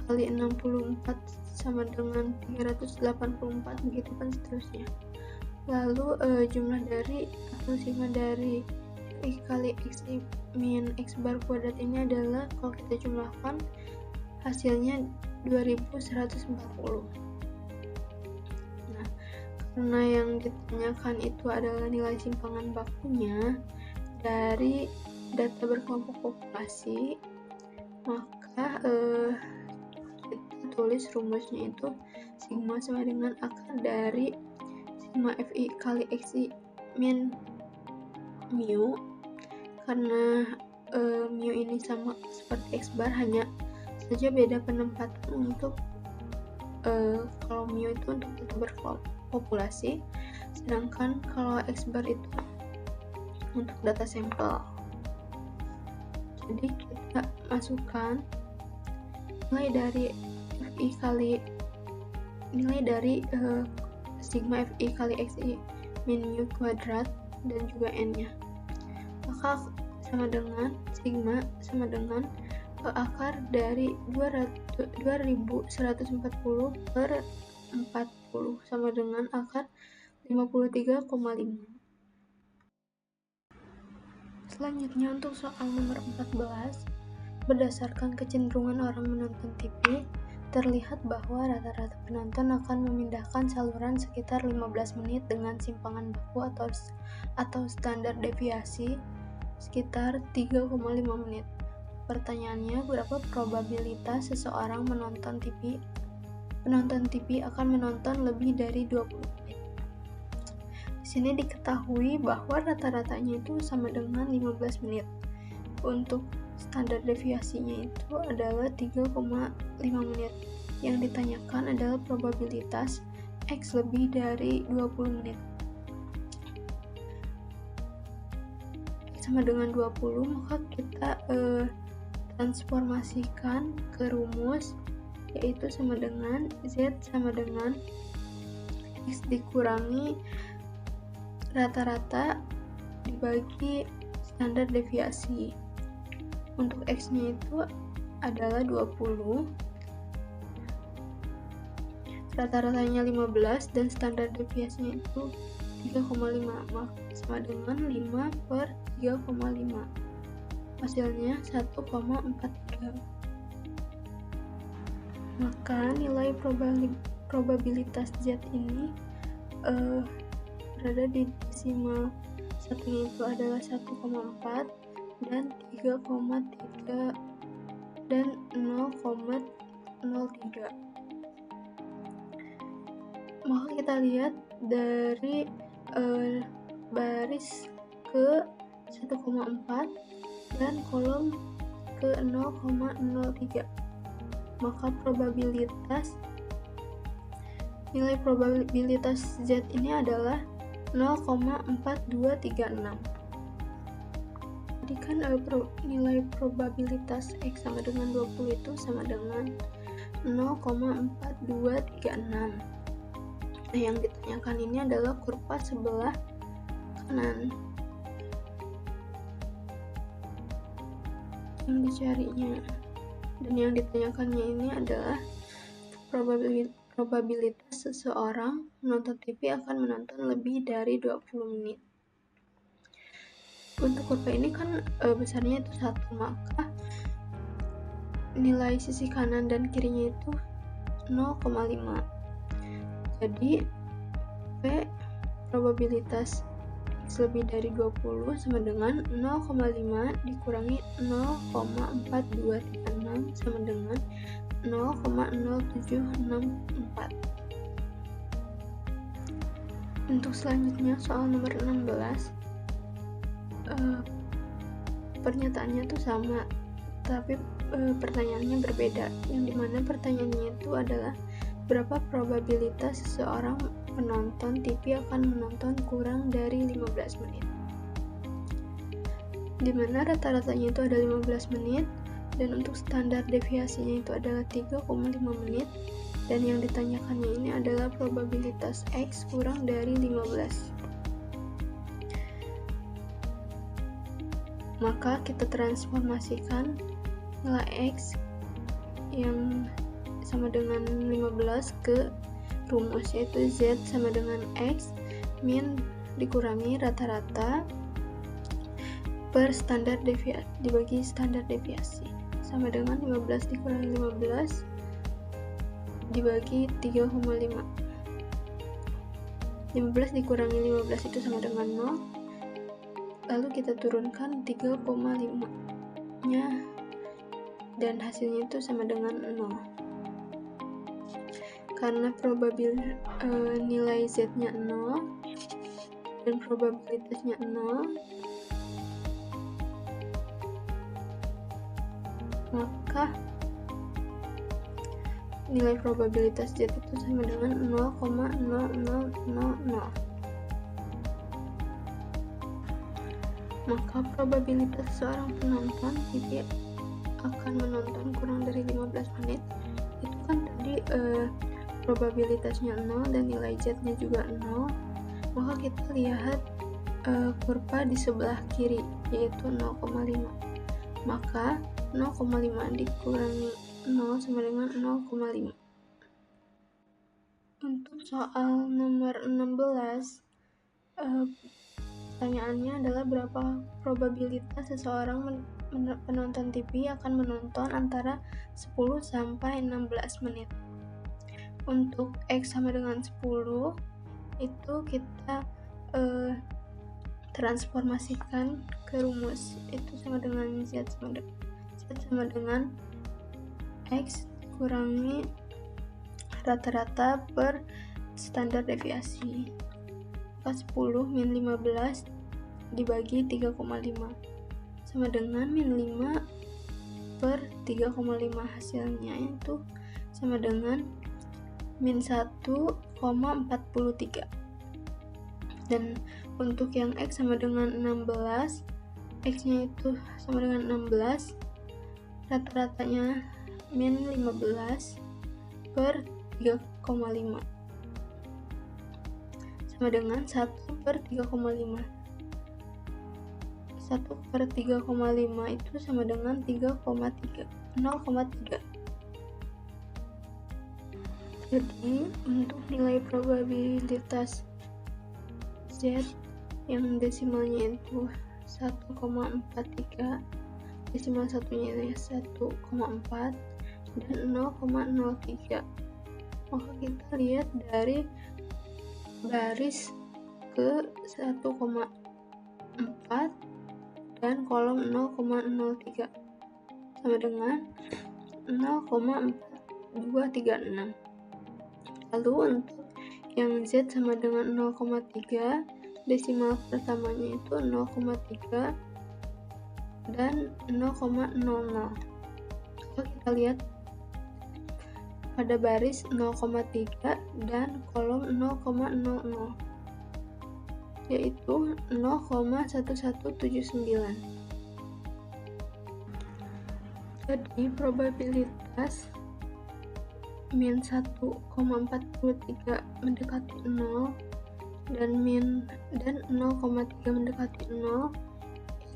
kali 64 sama dengan 384, begitu kan seterusnya. Lalu jumlah dari atau sigma dari X kali XI min X bar kuadrat ini adalah, kalau kita jumlahkan hasilnya 2140. Nah, karena yang ditanyakan itu adalah nilai simpangan bakunya dari data berkelompok populasi, maka kita tulis rumusnya itu sigma sama dengan akar dari sigma FI kali XI min mu. Karena mu ini sama seperti X bar, hanya saja beda penempatan untuk kalau mu itu untuk data berkelompok populasi, sedangkan kalau X bar itu untuk data sampel. Jadi kita masukkan nilai dari FI kali nilai dari sigma FI kali XI min mu kuadrat dan juga n-nya, maka sama dengan sigma sama dengan akar dari 2140 per 40 sama dengan akar 53,5. Selanjutnya untuk soal nomor 14, berdasarkan kecenderungan orang menonton TV, terlihat bahwa rata-rata penonton akan memindahkan saluran sekitar 15 menit dengan simpangan baku atau standar deviasi sekitar 3,5 menit. Pertanyaannya, berapa probabilitas seseorang penonton TV akan menonton lebih dari 20 menit? Di sini diketahui bahwa rata-ratanya itu sama dengan 15 menit. Untuk standar deviasinya itu adalah 3,5 menit. Yang ditanyakan adalah probabilitas X lebih dari 20 menit. X sama dengan 20, maka kita transformasikan ke rumus, yaitu sama dengan Z sama dengan X dikurangi rata-rata dibagi standar deviasi. Untuk X-nya itu adalah 20, rata-ratanya 15, dan standar deviasinya itu 3,5, sama dengan 5 per 3,5. Hasilnya 1,43. Maka nilai probabilitas Z ini berada di desimal satunya itu adalah 1,4 dan 3,3 dan 0,03. Maka kita lihat dari baris ke 1,4 dan kolom ke 0,03. Maka nilai probabilitas Z ini adalah 0,4236. Jadi kan nilai probabilitas X sama dengan 20 itu sama dengan 0,4236. Nah, yang ditanyakan ini adalah kurva sebelah kanan yang dicarinya, dan yang ditanyakannya ini adalah probabilitas seseorang menonton TV akan menonton lebih dari 20 menit. Untuk kurva ini kan besarnya itu 1, maka nilai sisi kanan dan kirinya itu 0,5. Jadi P probabilitas X lebih dari 20 sama dengan 0,5 dikurangi 0,4236 sama dengan 0,0764. Untuk selanjutnya soal nomor 16, pernyataannya tuh sama, tapi pertanyaannya berbeda, yang dimana pertanyaannya itu adalah berapa probabilitas seseorang penonton TV akan menonton kurang dari 15 menit, dimana rata-ratanya itu ada 15 menit, dan untuk standar deviasinya itu adalah 3,5 menit, dan yang ditanyakannya ini adalah probabilitas X kurang dari 15. Maka kita transformasikan nilai X yang sama dengan 15 ke rumus, yaitu Z sama dengan X min dikurangi rata-rata per standar deviasi dibagi standar deviasi, sama dengan 15 dikurangi 15 dibagi 3,5. 15 dikurangi 15 itu sama dengan 0. Lalu kita turunkan 3,5 nya, dan hasilnya itu sama dengan 0. Karena nilai Z-nya 0 dan probabilitasnya 0, maka nilai probabilitas Z itu sama dengan 0,0000. Maka probabilitas seorang penonton TV akan menonton kurang dari 15 menit itu kan tadi probabilitasnya 0 dan nilai Z-nya juga 0. Maka kita lihat kurva di sebelah kiri, yaitu 0,5. Maka 0,5 dikurangi 0 sama dengan 0,5. Untuk soal nomor 16, pertanyaannya adalah berapa probabilitas seseorang penonton TV akan menonton antara 10 sampai 16 menit. Untuk X sama dengan 10, itu kita transformasikan ke rumus, itu sama dengan Z sama dengan X kurangi rata-rata per standar deviasi. 10 min 15 dibagi 3,5 sama dengan min 5 per 3,5. Hasilnya itu sama dengan min 1,43. Dan untuk yang X sama dengan 16, X nya itu sama dengan 16, rata-ratanya min 15 per 3,5 sama dengan 1 per 3,5. 1 per 3,5 itu sama dengan 3,3, 0,3. Jadi untuk nilai probabilitas Z yang desimalnya itu 1,43, desimal satunya itu 1,4 dan 0,03. Maka kita lihat dari baris ke 1,4 dan kolom 0,03 sama dengan 0,4236. Lalu untuk yang Z sama dengan 0,3, desimal pertamanya itu 0,3 dan 0,00. Coba kita lihat pada baris 0,3 dan kolom 0,00, yaitu 0,1179. Jadi probabilitas min 1,43 mendekati 0 dan 0,3 mendekati 0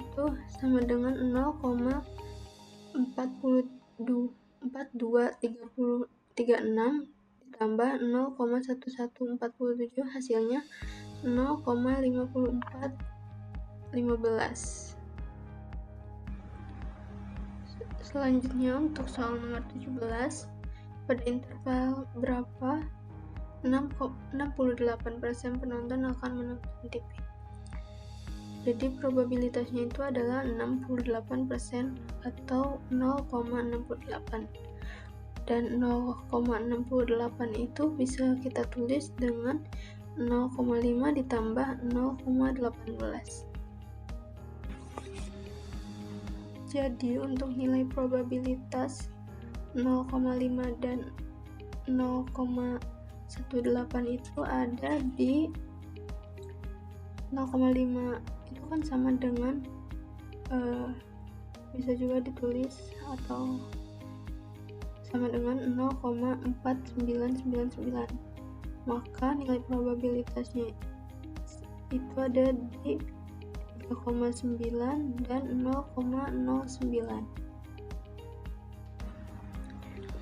itu sama dengan 0,4236 ditambah 0,1147, hasilnya 0,5415. Selanjutnya untuk soal nomor 17, pada interval berapa 68% penonton akan menonton TV. Jadi probabilitasnya itu adalah 68% atau 0,68. Dan 0,68 itu bisa kita tulis dengan 0,5 ditambah 0,18. Jadi untuk nilai probabilitas 0,5 dan 0,18 itu ada di 0,5 itu kan sama dengan bisa juga ditulis atau sama dengan 0,4999. Maka nilai probabilitasnya itu ada di 3,9 dan 0,09.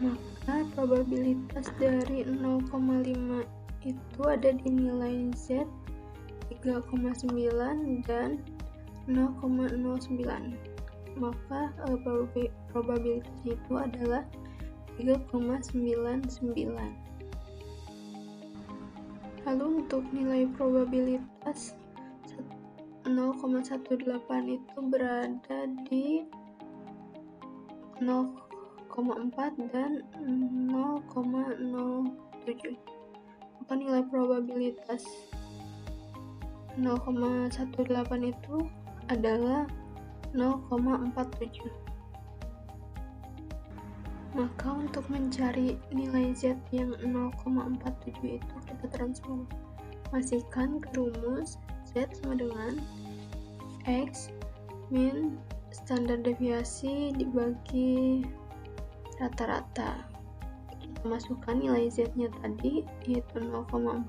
Maka probabilitas dari 0,5 itu ada di nilai Z 3,9 dan 0,09. Maka probabilitasnya itu adalah 3,99. Lalu untuk nilai probabilitas 0,18 itu berada di 0,4 dan 0,07. Maka nilai probabilitas 0,18 itu adalah 0,47. Maka untuk mencari nilai Z yang 0,47 itu kita transformasikan ke rumus Z sama dengan X min standar deviasi dibagi rata-rata. Kita masukkan nilai Z-nya tadi yaitu 0,47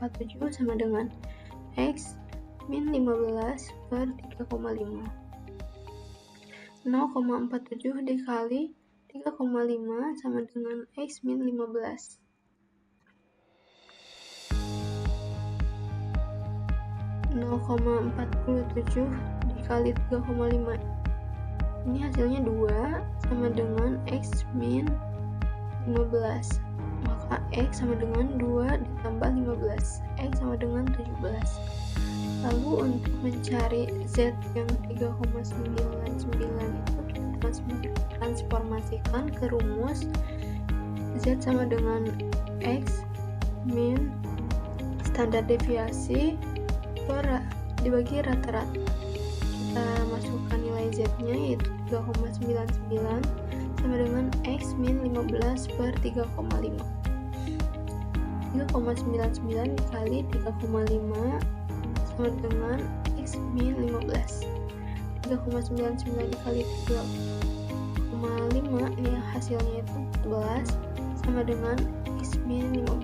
sama dengan X min 15 per 3,5. 0,47 dikali 3,5 sama dengan X min 15. (0,47) dikali 3,5, ini hasilnya 2 sama dengan X min 15. Maka X sama dengan 2 ditambah 15, X sama dengan 17. Lalu untuk mencari Z yang 3,99 itu kita transformasikan ke rumus Z sama dengan X min standar deviasi dibagi rata-rata. Kita masukkan nilai Z-nya yaitu 3,99 sama dengan X min 15 per 3,5. 3,99 dikali 3,5 sama dengan X min 15. 3,99 dikali 3,5 0,5 ini hasilnya itu 14 sama dengan X min 15.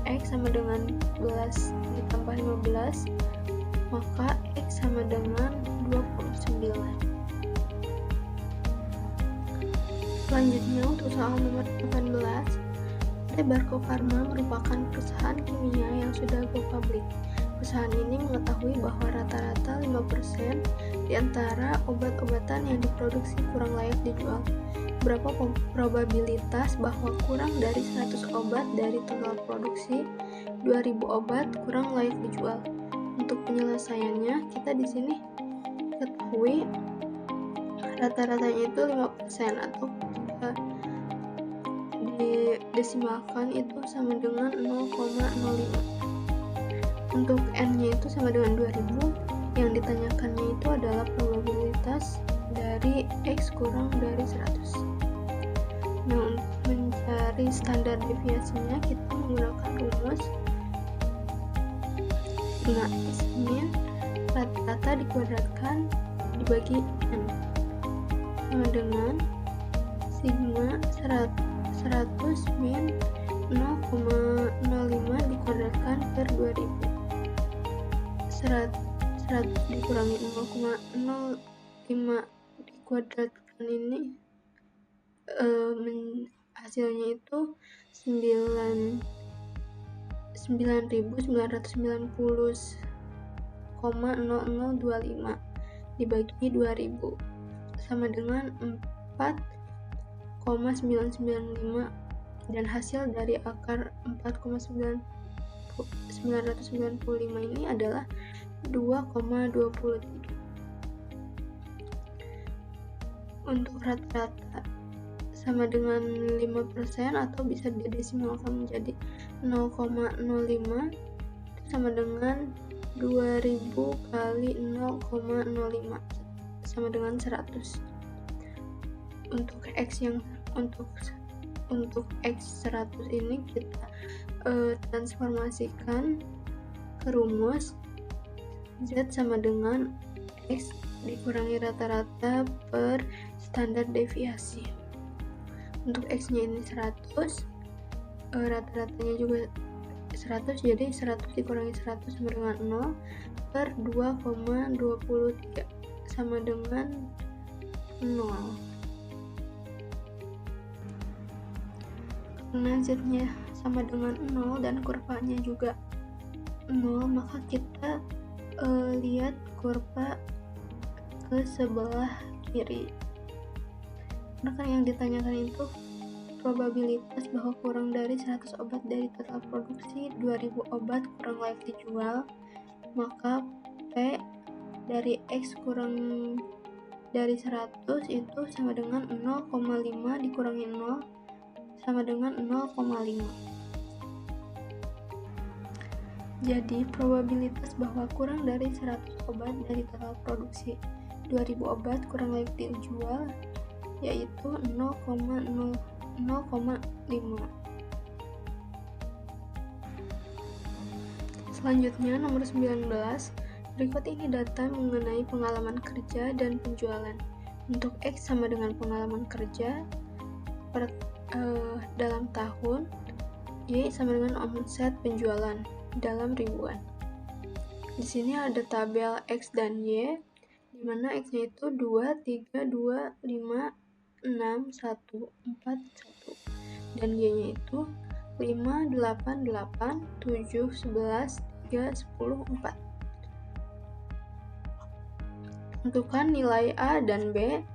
X sama dengan 12 ditambah 15, maka X sama dengan 29. Selanjutnya untuk soal nomor 18, PT Barco Pharma merupakan perusahaan kimia yang sudah go public. Perusahaan ini mengetahui bahwa rata-rata 5% di antara obat-obatan yang diproduksi kurang layak dijual. Berapa probabilitas bahwa kurang dari 100 obat dari total produksi 2000 obat kurang layak dijual? Untuk penyelesaiannya, kita di sini ketahui rata-ratanya itu 5% atau jika didesimalkan itu sama dengan 0,05. Untuk N-nya itu sama dengan 2000. Yang ditanyakannya itu adalah probabilitas dari X kurang dari 100. Nah, untuk mencari standar deviasinya kita menggunakan rumus sigma X min rata-rata dikuadratkan dibagi N sama dengan sigma 100 min 0,05 dikuadratkan per 2000. 100 dikurangi 0,05 dikuadratkan ini hasilnya itu 9.990,0025 dibagi 2000 sama dengan 4,995, dan hasil dari akar 4,995 ini adalah 2,23. Untuk rata-rata sama dengan 5% atau bisa didesimalkan menjadi 0,05 sama dengan 2000 kali 0,05 sama dengan 100. Untuk X untuk X 100 ini kita transformasikan ke rumus Z sama dengan X dikurangi rata-rata per standar deviasi. Untuk X nya ini 100, rata-ratanya juga 100, jadi 100 dikurangi 100 sama dengan 0 per 2,23 sama dengan 0. Karena Z nya sama dengan 0 dan kurvanya juga 0, maka kita lihat kurva ke sebelah kiri. Karena kan yang ditanyakan itu probabilitas bahwa kurang dari 100 obat dari total produksi 2000 obat kurang layak dijual, maka P dari X kurang dari 100 itu sama dengan 0,5 dikurangi 0 sama dengan 0,5. Jadi probabilitas bahwa kurang dari 100 obat dari total produksi 2000 obat kurang layak dijual yaitu 0,5. Selanjutnya nomor 19. Berikut ini data mengenai pengalaman kerja dan penjualan. Untuk X sama dengan pengalaman kerja dalam tahun, Y sama dengan omset penjualan dalam ribuan. Di sini ada tabel X dan Y, di mana X-nya itu 2, 3, 2, 5, 6, 1, 4, 1, dan Y-nya itu 5, 8, 8, 7, 11, 3, 10, 4. Tentukan nilai A dan B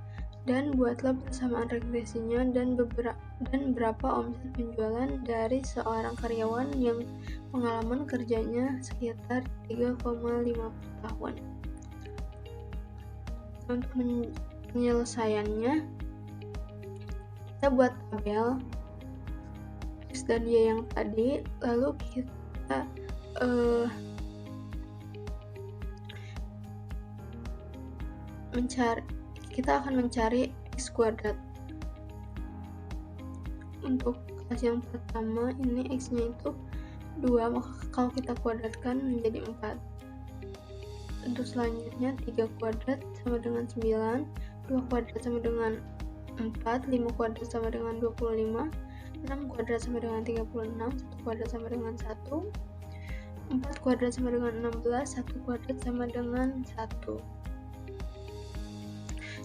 dan buatlah persamaan regresinya dan berapa omset penjualan dari seorang karyawan yang pengalaman kerjanya sekitar 3,5 tahun. Untuk penyelesaiannya, kita buat tabel X dan Y yang tadi, lalu kita akan mencari X kuadrat. Untuk kelas yang pertama ini X-nya itu 2, maka kalau kita kuadratkan menjadi 4. Untuk selanjutnya 3 kuadrat sama dengan 9, 2 kuadrat sama dengan 4, 5 kuadrat sama dengan 25, 6 kuadrat sama dengan 36, 1 kuadrat sama dengan 1, 4 kuadrat sama dengan 16, 1 kuadrat sama dengan 1.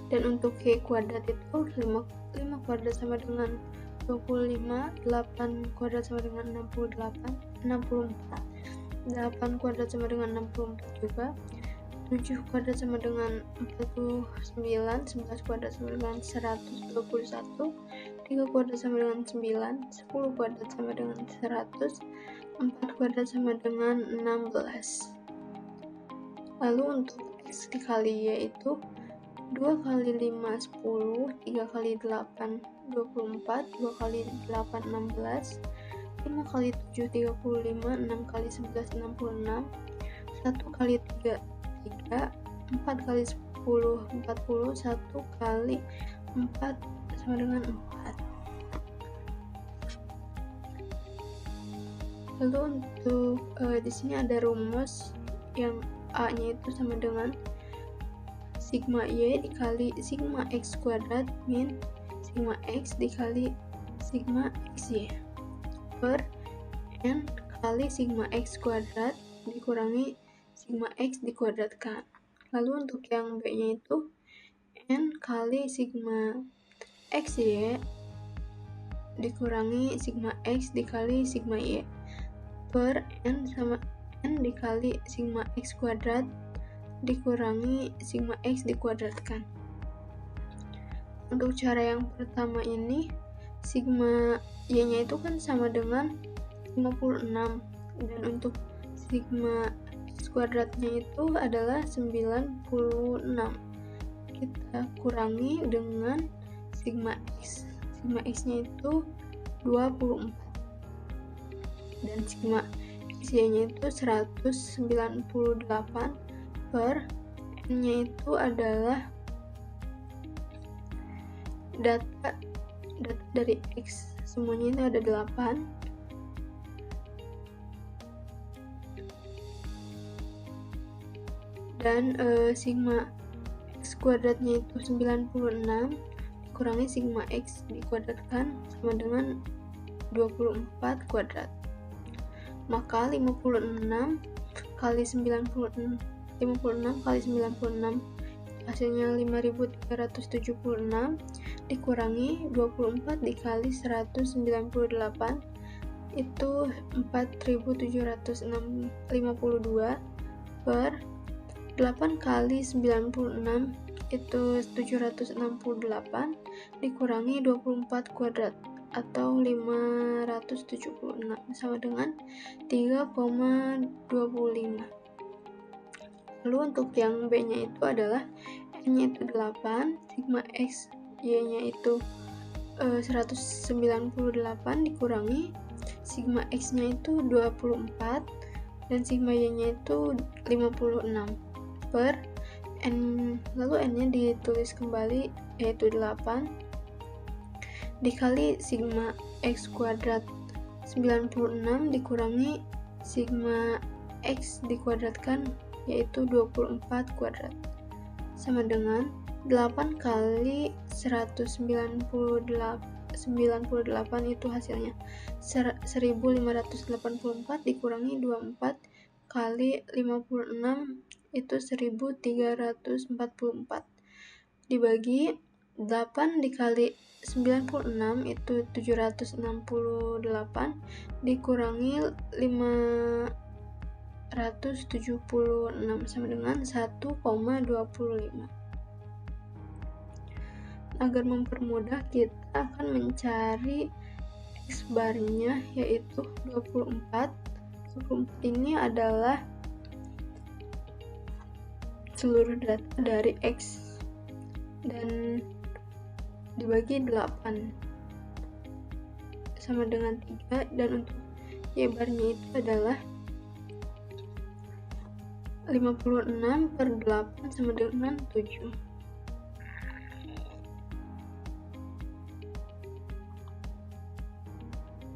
Dan untuk Y kuadrat itu 5 kuadrat sama dengan 25, 8 kuadrat sama dengan 64, 8 kuadrat sama dengan 64 juga, 7 kuadrat sama dengan 49, 11 kuadrat sama dengan 121, 3 kuadrat sama dengan 9, 10 kuadrat sama dengan 100, 4 kuadrat sama dengan 16. Lalu untuk X dikali Y itu 2 kali 5 10, 3 kali 8 24, 2 kali 8 16, 5 kali 7 35, 6 kali 11 66, 1 kali 3 3, 4 kali 10 40, 1 kali 4 sama dengan 4. Lalu untuk di sini ada rumus yang A-nya itu sama dengan sigma Y dikali sigma X kuadrat min sigma X dikali sigma XY per N kali sigma X kuadrat dikurangi sigma X dikuadratkan. Lalu untuk yang B-nya itu N kali sigma XY dikurangi sigma X dikali sigma Y per N sama N dikali sigma X kuadrat dikurangi sigma X dikuadratkan. Untuk cara yang pertama ini sigma Y-nya itu kan sama dengan 56, dan untuk sigma X kuadratnya itu adalah 96. Kita kurangi dengan sigma X. Sigma X-nya itu 24 dan sigma XY-nya itu 198 per N-nya itu adalah data dari X, semuanya itu ada 8, dan sigma X kuadratnya itu 96 dikurangi sigma X dikuadratkan sama dengan 24 kuadrat. Maka 56 kali 96 hasilnya 5376 dikurangi 24 dikali 198 itu 4752 per 8 kali 96 itu 768 dikurangi 24 kuadrat atau 576 sama dengan 3,25. Lalu untuk yang B-nya itu adalah N-nya itu 8, sigma X Y-nya itu 198 dikurangi sigma X-nya itu 24 dan sigma Y-nya itu 56 per N, lalu N-nya ditulis kembali yaitu 8 dikali sigma X kuadrat 96 dikurangi sigma X dikuadratkan yaitu 24 kuadrat sama dengan 8 kali 198 itu hasilnya 1584 dikurangi 24 kali 56 itu 1344 dibagi 8 dikali 96 itu 768 dikurangi 576 sama dengan 1,25. Agar mempermudah kita akan mencari X barnya yaitu 24. 24 ini adalah seluruh data dari X dan dibagi 8 sama dengan 3, dan untuk Y barnya itu adalah 56 per 8 sama dengan 7.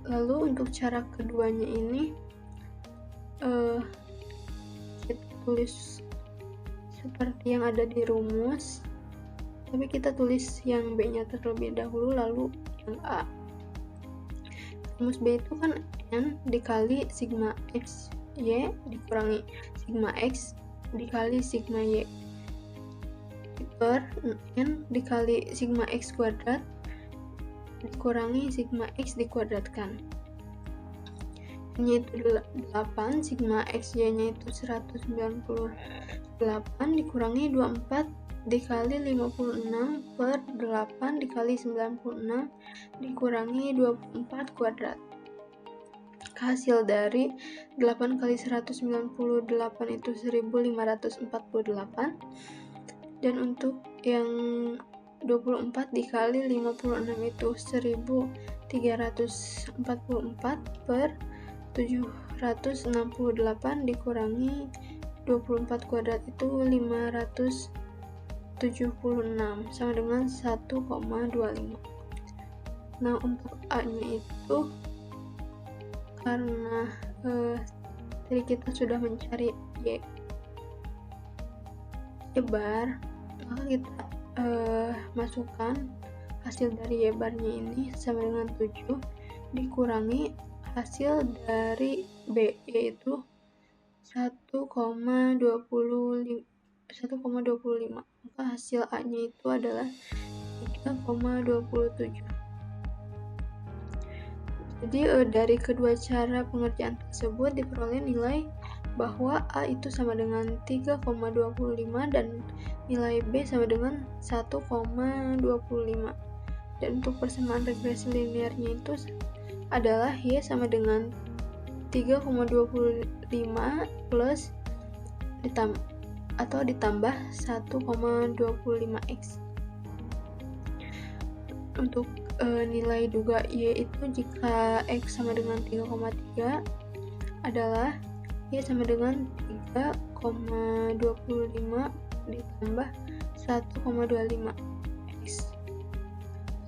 Lalu untuk cara keduanya ini kita tulis seperti yang ada di rumus. tapi kita tulis yang B-nya terlebih dahulu lalu yang A. Rumus B itu kan N dikali sigma X Y dikurangi sigma X dikali sigma Y per N dikali sigma X kuadrat dikurangi sigma X dikuadratkan. N-nya itu 8, sigma XY nya itu 198 dikurangi 24 dikali 56 per 8 dikali 96 dikurangi 24 kuadrat. Hasil dari 8 kali 198 itu 1548, dan untuk yang 24 dikali 56 itu 1344 per 768 dikurangi 24 kuadrat itu 576 sama dengan 1,25. Nah, untuk A-nya itu karena tadi kita sudah mencari Y bar, maka kita masukkan hasil dari Y barnya ini sama dengan 7 dikurangi hasil dari B yaitu 1,25, maka hasil A nya itu adalah 3,27. Jadi dari kedua cara pengerjaan tersebut diperoleh nilai bahwa A itu sama dengan 3,25 dan nilai B sama dengan 1,25. Dan untuk persamaan regresi linearnya itu adalah Y sama dengan 3,25 plus ditambah 1,25x. Untuk nilai duga Y itu jika X sama dengan 3,3 adalah Y sama dengan 3,25 ditambah 1,25x.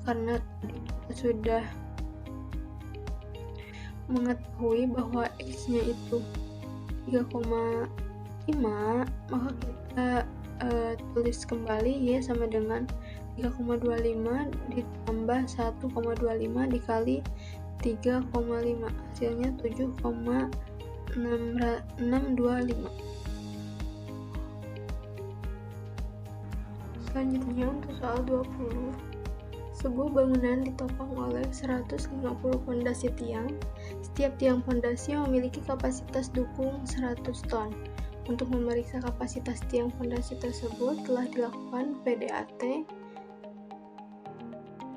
Karena kita sudah mengetahui bahwa X-nya itu 3,5, maka kita tulis kembali Y sama dengan 3,25 ditambah 1,25 dikali 3,5, hasilnya 7,625. Selanjutnya untuk soal 20. Sebuah bangunan ditopang oleh 150 pondasi tiang. Setiap tiang pondasi memiliki kapasitas dukung 100 ton. Untuk memeriksa kapasitas tiang pondasi tersebut telah dilakukan PDAT.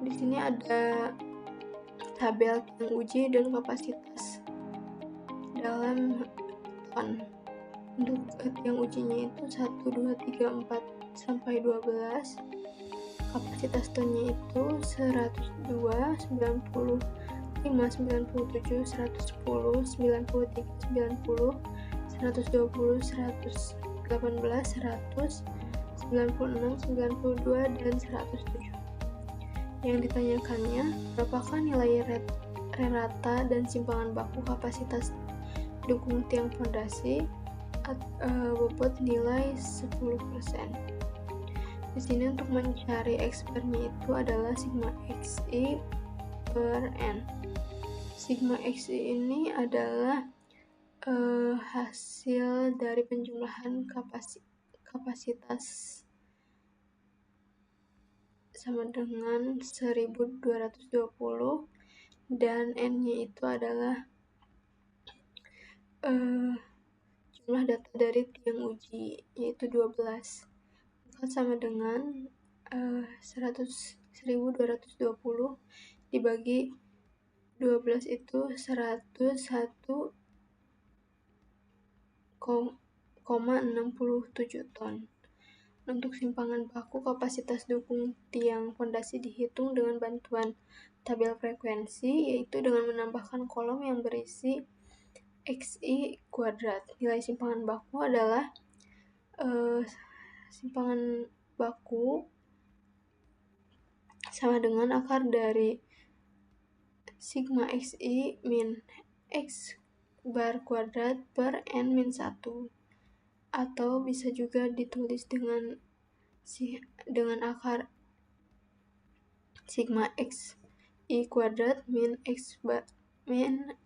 Di sini ada tabel tiang uji dan kapasitas dalam ton. Untuk tiang ujinya itu 1, 2, 3, 4 sampai 12. Kapasitas tonnya itu 102, 95, 97, 110, 93, 90, 120, 118, 100, 96, 92, dan 107. Yang ditanyakannya, berapakah nilai rata dan simpangan baku kapasitas dukung tiang fondasi bobot nilai 10%. Di sini untuk mencari X barnya itu adalah sigma XI per N. Sigma XI ini adalah hasil dari penjumlahan kapasitas sama dengan 1220 dan N-nya itu adalah jumlah data dari tiang uji yaitu 12. Sama dengan 1220 dibagi 12 itu 101,67 ton. Untuk simpangan baku kapasitas dukung tiang fondasi dihitung dengan bantuan tabel frekuensi, yaitu dengan menambahkan kolom yang berisi XI kuadrat. Nilai simpangan baku adalah simpangan baku sama dengan akar dari sigma XI min X bar kuadrat per N min 1, atau bisa juga ditulis dengan akar sigma x I kuadrat min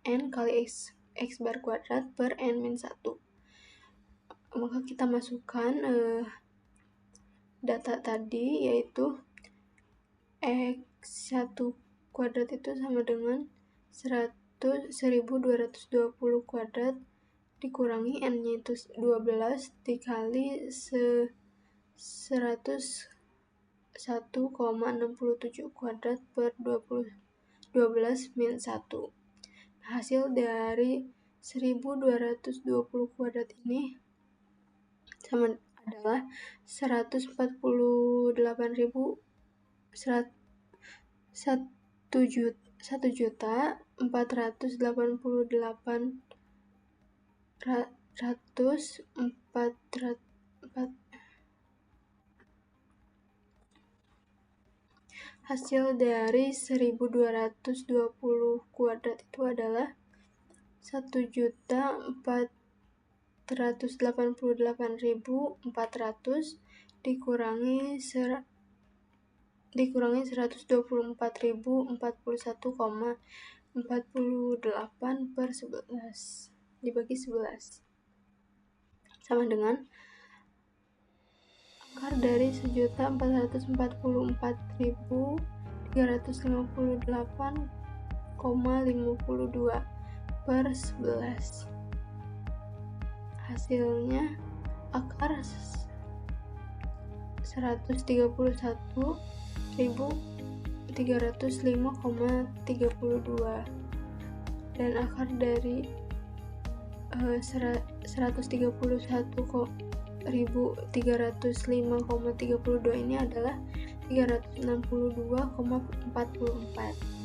n kali x bar kuadrat per n min 1. Maka kita masukkan data tadi, yaitu x1 kuadrat itu sama dengan 1220 kuadrat dikurangi n-nya itu 12 dikali 101,67 kuadrat per 12 min 1. Hasil dari 1220 kuadrat ini sama adalah 1.488.404 hasil dari 1220 kuadrat itu adalah 1.488.400 dikurangi 124.041,48 per 11 dibagi 11 sama dengan akar dari 1.444.358,52 per 11. Hasilnya akar 131.305,32 dan akar dari 131.305,32 ini adalah 362,44.